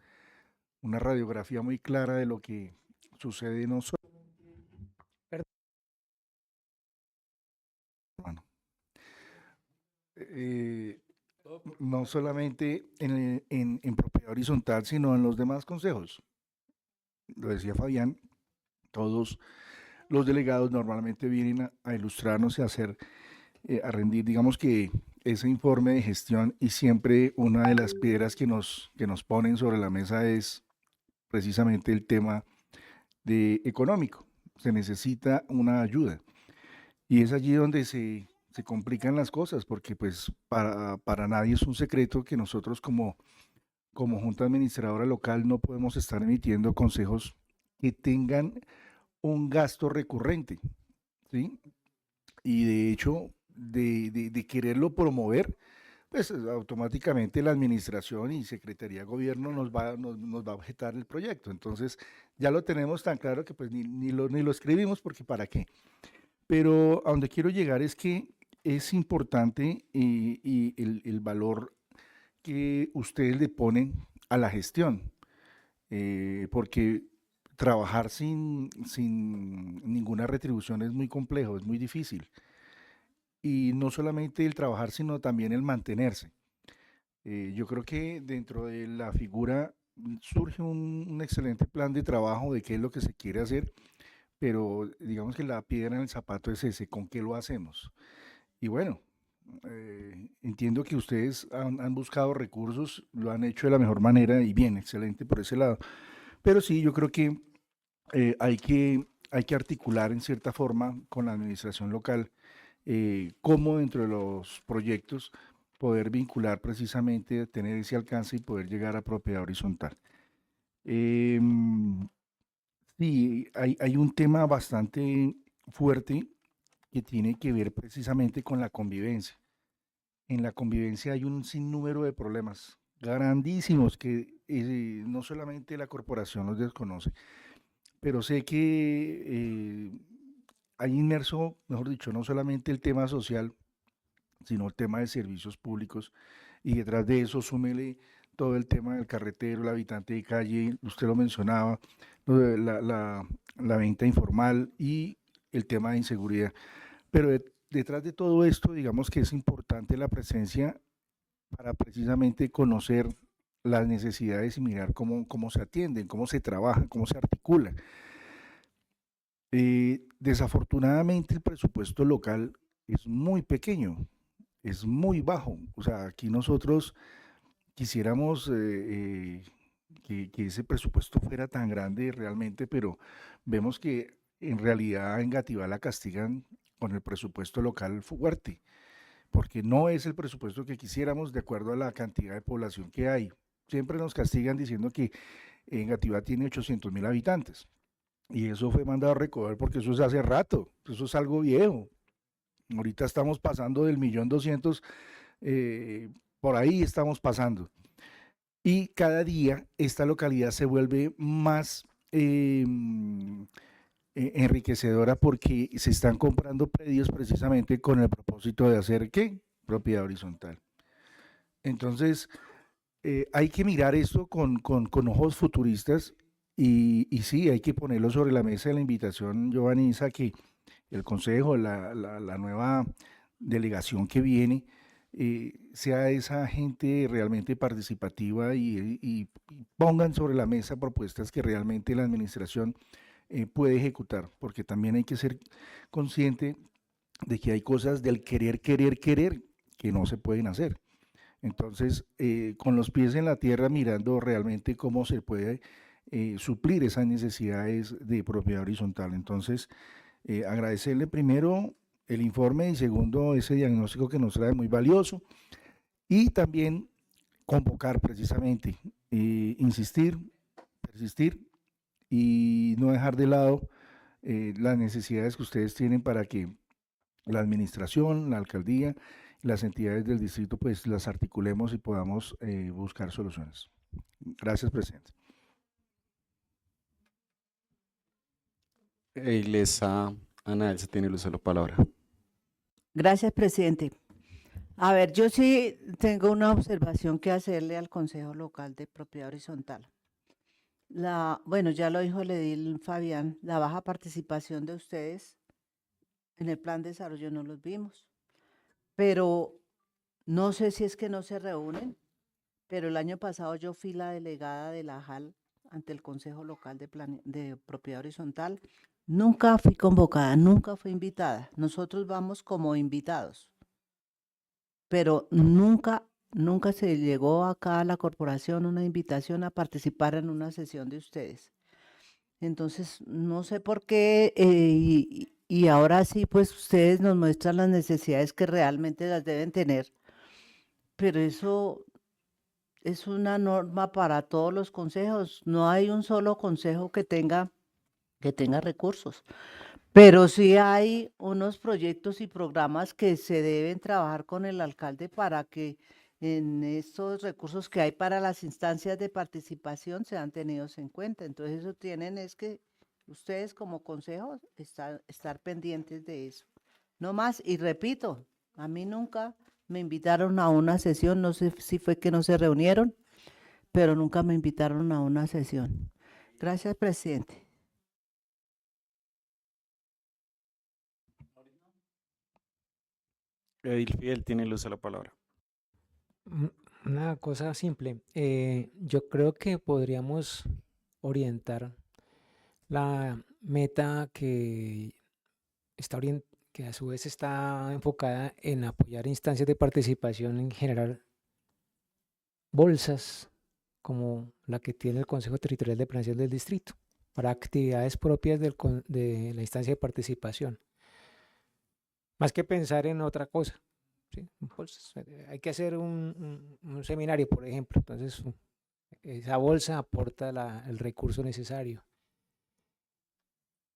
una radiografía muy clara de lo que sucede no solo. No solamente en propiedad horizontal, sino en los demás consejos. Lo decía Fabián, todos los delegados normalmente vienen a ilustrarnos y a rendir, digamos que ese informe de gestión, y siempre una de las piedras que nos ponen sobre la mesa es precisamente el tema económico. Se necesita una ayuda y es allí donde se complican las cosas, porque pues para nadie es un secreto que nosotros como Junta Administradora Local no podemos estar emitiendo consejos que tengan un gasto recurrente, ¿sí? Y de hecho, de quererlo promover, pues automáticamente la administración y Secretaría de Gobierno nos va a objetar el proyecto. Entonces, ya lo tenemos tan claro que pues ni lo escribimos, porque ¿para qué? Pero a donde quiero llegar es que es importante y el valor que ustedes le ponen a la gestión, porque trabajar sin ninguna retribución es muy complejo, es muy difícil. Y no solamente el trabajar, sino también el mantenerse. Yo creo que dentro de la figura surge un excelente plan de trabajo de qué es lo que se quiere hacer, pero digamos que la piedra en el zapato es ese, ¿con qué lo hacemos? Y bueno, entiendo que ustedes han buscado recursos, lo han hecho de la mejor manera y bien, excelente por ese lado. Pero sí, yo creo que hay que articular en cierta forma con la administración local cómo dentro de los proyectos poder vincular precisamente, tener ese alcance y poder llegar a propiedad horizontal. Sí, hay un tema bastante fuerte que tiene que ver precisamente con la convivencia. En la convivencia hay un sinnúmero de problemas grandísimos que no solamente la corporación los desconoce, pero sé que hay inmerso, mejor dicho, no solamente el tema social, sino el tema de servicios públicos, y detrás de eso súmele todo el tema del carretero, el habitante de calle, usted lo mencionaba, la venta informal y el tema de inseguridad. Pero detrás de todo esto, digamos que es importante la presencia para precisamente conocer las necesidades y mirar cómo se atienden, cómo se trabaja, cómo se articula. Desafortunadamente el presupuesto local es muy pequeño, es muy bajo. O sea, aquí nosotros quisiéramos que ese presupuesto fuera tan grande realmente, pero vemos que en realidad en Gativá la castigan con el presupuesto local fuerte, porque no es el presupuesto que quisiéramos de acuerdo a la cantidad de población que hay. Siempre nos castigan diciendo que en Gativá tiene 800.000 habitantes, y eso fue mandado a recoger porque eso es hace rato, eso es algo viejo. Ahorita estamos pasando del 1.200.000, por ahí estamos pasando. Y cada día esta localidad se vuelve más enriquecedora porque se están comprando predios precisamente con el propósito de hacer ¿qué? Propiedad horizontal. Entonces, hay que mirar esto con ojos futuristas y sí, hay que ponerlo sobre la mesa de la invitación, Giovanni, a que el Consejo, la nueva delegación que viene, sea esa gente realmente participativa y pongan sobre la mesa propuestas que realmente la administración puede ejecutar, porque también hay que ser consciente de que hay cosas del querer que no se pueden hacer. Entonces, con los pies en la tierra, mirando realmente cómo se puede suplir esas necesidades de propiedad horizontal. Entonces, agradecerle primero el informe y segundo ese diagnóstico que nos trae muy valioso y también convocar precisamente, insistir, persistir y no dejar de lado las necesidades que ustedes tienen para que la administración, la alcaldía y las entidades del distrito pues las articulemos y podamos buscar soluciones. Gracias, presidente.
Ilesa Ana Elsa tiene el uso de la palabra.
Gracias, presidente. A ver, yo sí tengo una observación que hacerle al Consejo Local de Propiedad Horizontal. Bueno, ya lo dijo el edil Fabián, la baja participación de ustedes en el plan de desarrollo no los vimos, pero no sé si es que no se reúnen, pero el año pasado yo fui la delegada de la JAL ante el Consejo Local de Propiedad Horizontal. Nunca fui convocada, nunca fui invitada. Nosotros vamos como invitados, pero nunca se llegó acá a la corporación una invitación a participar en una sesión de ustedes. Entonces, no sé por qué, y ahora sí, pues ustedes nos muestran las necesidades que realmente las deben tener, pero eso es una norma para todos los consejos. No hay un solo consejo que tenga recursos, pero sí hay unos proyectos y programas que se deben trabajar con el alcalde para que en estos recursos que hay para las instancias de participación sean tenidos en cuenta. Entonces eso tienen es que ustedes como consejo estar pendientes de eso. No más, y repito, a mí nunca me invitaron a una sesión, no sé si fue que no se reunieron, pero nunca me invitaron a una sesión. Gracias, presidente.
Edil Fidel tiene el uso de la palabra.
Una cosa simple, yo creo que podríamos orientar la meta que que a su vez está enfocada en apoyar instancias de participación, en generar bolsas como la que tiene el Consejo Territorial de Planeación del Distrito para actividades propias de la instancia de participación, más que pensar en otra cosa. ¿Sí? Bolsas. Hay que hacer un seminario, por ejemplo, entonces esa bolsa aporta el recurso necesario.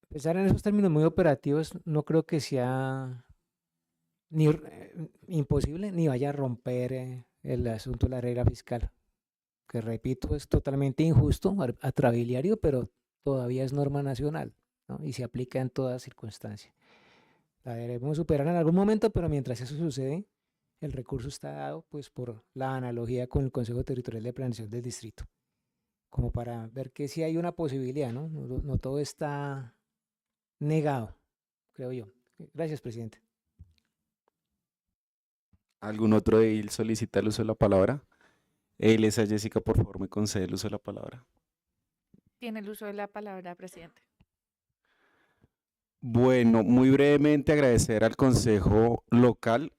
Pensar en esos términos muy operativos no creo que sea ni imposible ni vaya a romper el asunto de la regla fiscal, que repito es totalmente injusto, atrabiliario, pero todavía es norma nacional, ¿no? Y se aplica en toda circunstancia. La debemos superar en algún momento, pero mientras eso sucede, el recurso está dado pues por la analogía con el Consejo Territorial de Planeación del Distrito, como para ver que sí hay una posibilidad, ¿no? No todo está negado, creo yo. Gracias, presidente.
¿Algún otro edil solicita el uso de la palabra? Ilesa Jessica, por favor, me concede el uso de la palabra.
Tiene el uso de la palabra, presidente.
Bueno, muy brevemente agradecer al Consejo Local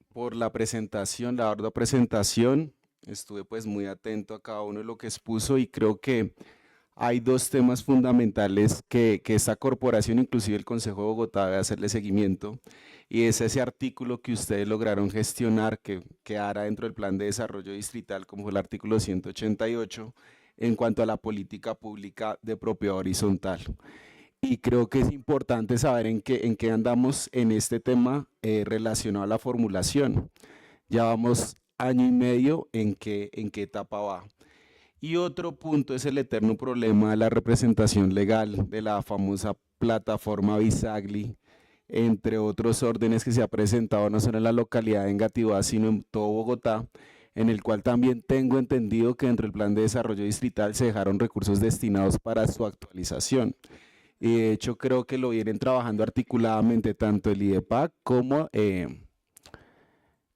por la presentación, la ardua presentación. Estuve pues muy atento a cada uno de lo que expuso y creo que hay dos temas fundamentales que esta corporación, inclusive el Consejo de Bogotá, debe hacerle seguimiento, y es ese artículo que ustedes lograron gestionar, que quedara dentro del plan de desarrollo distrital, como fue el artículo 188, en cuanto a la política pública de propiedad horizontal. Y creo que es importante saber en qué andamos en este tema relacionado a la formulación. Ya vamos año y medio en qué etapa va. Y otro punto es el eterno problema de la representación legal de la famosa plataforma Bisagli, entre otros órdenes que se ha presentado no solo en la localidad de Engativá, sino en todo Bogotá, en el cual también tengo entendido que dentro del plan de desarrollo distrital se dejaron recursos destinados para su actualización. Y de hecho creo que lo vienen trabajando articuladamente tanto el IDEPAC como el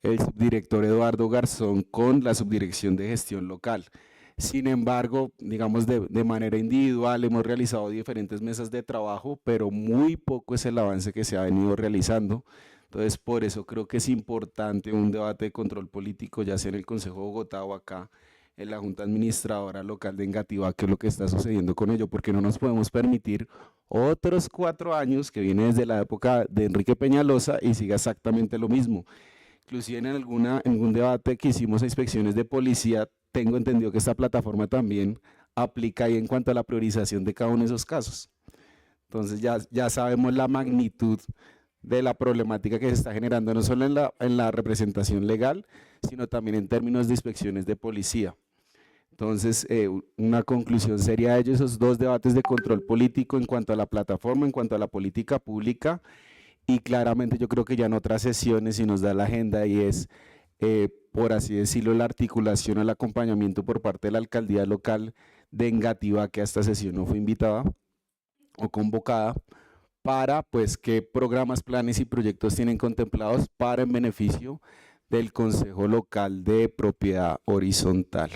subdirector Eduardo Garzón con la subdirección de gestión local. Sin embargo, digamos de manera individual hemos realizado diferentes mesas de trabajo, pero muy poco es el avance que se ha venido realizando. Entonces, por eso creo que es importante un debate de control político, ya sea en el Consejo de Bogotá o acá en la Junta Administradora Local de Engativá, qué es lo que está sucediendo con ello, porque no nos podemos permitir otros 4 años que viene desde la época de Enrique Peñalosa y siga exactamente lo mismo. Inclusive en algún debate que hicimos a inspecciones de policía, tengo entendido que esta plataforma también aplica ahí en cuanto a la priorización de cada uno de esos casos. Entonces ya sabemos la magnitud de la problemática que se está generando, no solo en la representación legal, sino también en términos de inspecciones de policía. Entonces, una conclusión sería de ello, esos 2 debates de control político en cuanto a la plataforma, en cuanto a la política pública, y claramente yo creo que ya en otras sesiones, si nos da la agenda, y es, por así decirlo, la articulación, el acompañamiento por parte de la alcaldía local de Engativá, que a esta sesión no fue invitada o convocada, para pues qué programas, planes y proyectos tienen contemplados para en beneficio del Consejo Local de Propiedad Horizontal.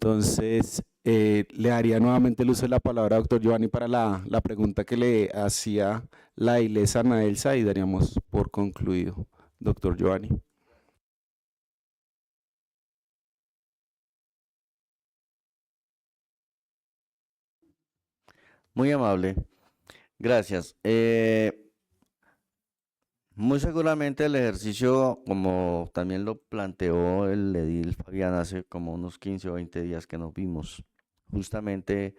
Entonces, le daría nuevamente el uso de la palabra a doctor Giovanni para la pregunta que le hacía la ilesa Ana Elsa y daríamos por concluido. Doctor Giovanni.
Muy amable, gracias. Muy seguramente el ejercicio, como también lo planteó el edil Fabián hace como unos 15 o 20 días que nos vimos, justamente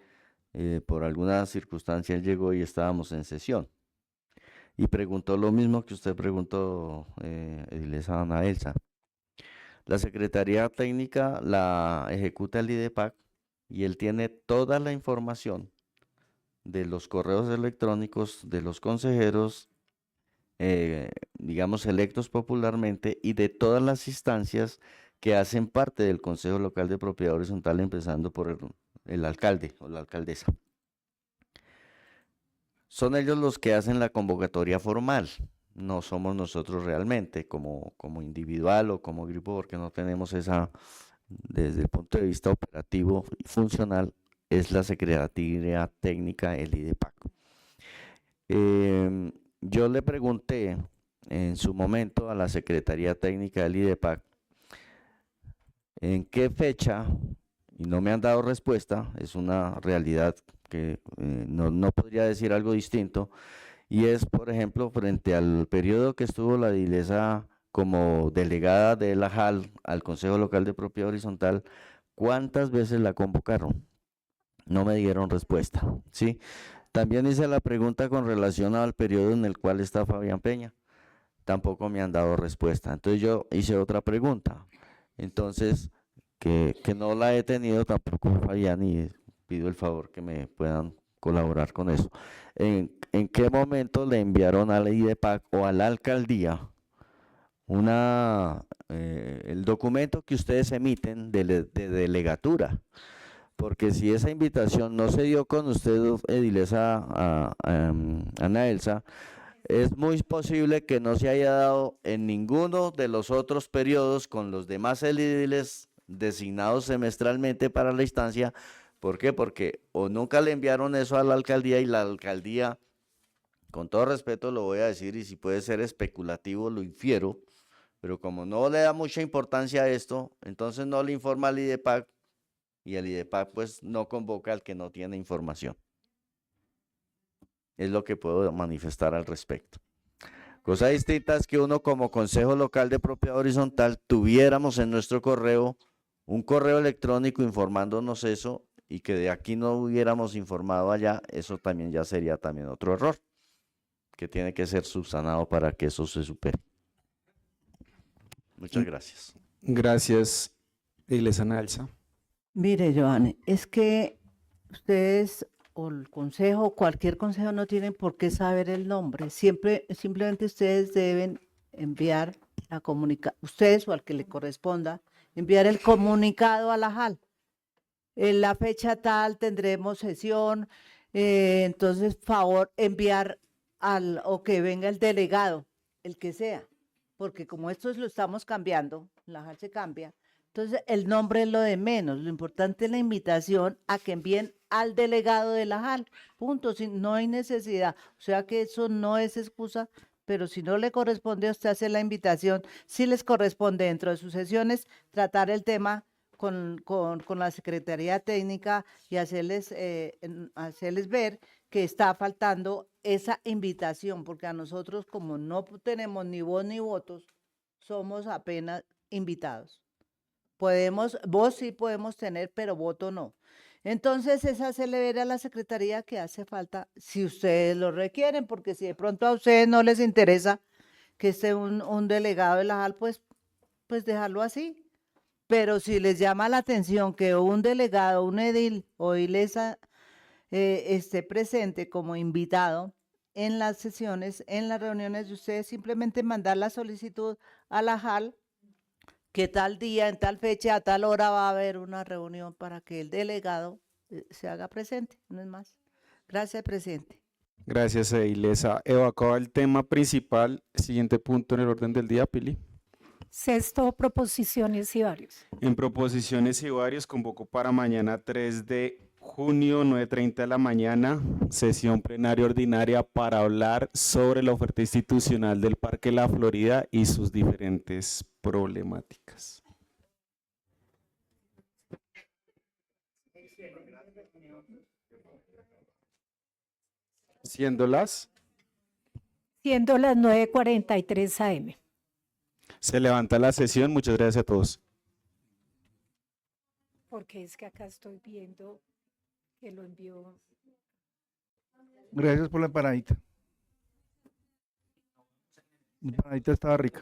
por alguna circunstancia él llegó y estábamos en sesión. Y preguntó lo mismo que usted preguntó, edilesa Ana Elsa. La Secretaría Técnica la ejecuta el IDEPAC y él tiene toda la información de los correos electrónicos de los consejeros, digamos, electos popularmente, y de todas las instancias que hacen parte del Consejo Local de Propiedad Horizontal, empezando por el alcalde o la alcaldesa. Son ellos los que hacen la convocatoria formal, no somos nosotros realmente como individual o como grupo, porque no tenemos esa, desde el punto de vista operativo y funcional, es la Secretaría Técnica, el IDEPAC. Yo le pregunté en su momento a la Secretaría Técnica del IDEPAC en qué fecha, y no me han dado respuesta, es una realidad que no podría decir algo distinto, y es, por ejemplo, frente al periodo que estuvo la edilesa como delegada de la JAL al Consejo Local de Propiedad Horizontal, ¿cuántas veces la convocaron? No me dieron respuesta, ¿sí? También hice la pregunta con relación al periodo en el cual está Fabián Peña. Tampoco me han dado respuesta. Entonces yo hice otra pregunta. Entonces, que no la he tenido tampoco Fabián, y pido el favor que me puedan colaborar con eso. ¿En qué momento le enviaron a la IDEPAC o a la alcaldía el documento que ustedes emiten de delegatura? Porque si esa invitación no se dio con usted, edilesa Ana Elsa, es muy posible que no se haya dado en ninguno de los otros periodos con los demás ediles designados semestralmente para la instancia. ¿Por qué? Porque o nunca le enviaron eso a la alcaldía, y la alcaldía, con todo respeto lo voy a decir, y si puede ser especulativo lo infiero, pero como no le da mucha importancia a esto, entonces no le informa al IDEPAC, y el IDEPAC pues no convoca al que no tiene información. Es lo que puedo manifestar al respecto. Cosa distinta es que uno como Consejo Local de Propiedad Horizontal tuviéramos en nuestro correo un correo electrónico informándonos eso, y que de aquí no hubiéramos informado allá. Eso también ya sería también otro error que tiene que ser subsanado para que eso se supere. Muchas gracias.
Gracias, ilesa Ana Elsa.
Mire, Giovanni, es que ustedes o el consejo, cualquier consejo no tienen por qué saber el nombre. Simplemente ustedes deben enviar la ustedes o al que le corresponda, enviar el comunicado a la JAL. En la fecha tal tendremos sesión, entonces favor enviar o que venga el delegado, el que sea, porque como esto lo estamos cambiando, la JAL se cambia, entonces el nombre es lo de menos, lo importante es la invitación a que envíen al delegado de la JAL, punto, no hay necesidad, o sea que eso no es excusa, pero si no le corresponde a usted hacer la invitación, sí les corresponde dentro de sus sesiones tratar el tema con la Secretaría Técnica y hacerles ver que está faltando esa invitación, porque a nosotros como no tenemos ni voz ni votos, somos apenas invitados. Voz sí podemos tener, pero voto no. Entonces es hacerle ver a la Secretaría que hace falta, si ustedes lo requieren, porque si de pronto a ustedes no les interesa que esté un delegado de la JAL, pues dejarlo así. Pero si les llama la atención que un delegado, un edil o ilesa esté presente como invitado en las sesiones, en las reuniones de ustedes, simplemente mandar la solicitud a la JAL que tal día, en tal fecha, a tal hora va a haber una reunión para que el delegado se haga presente, no es más. Gracias, presidente.
Gracias, Ilesa. Evacuado el tema principal. Siguiente punto en el orden del día, Pili.
Sexto, proposiciones y varios.
En proposiciones y varios, convoco para mañana 3 de junio, 9:30 de la mañana, sesión plenaria ordinaria para hablar sobre la oferta institucional del Parque La Florida y sus diferentes problemáticas. Siendo las
9:43 AM.
Se levanta la sesión. Muchas gracias a todos.
Porque es que acá estoy viendo que lo envió.
Gracias por la empanadita. La empanadita estaba rica.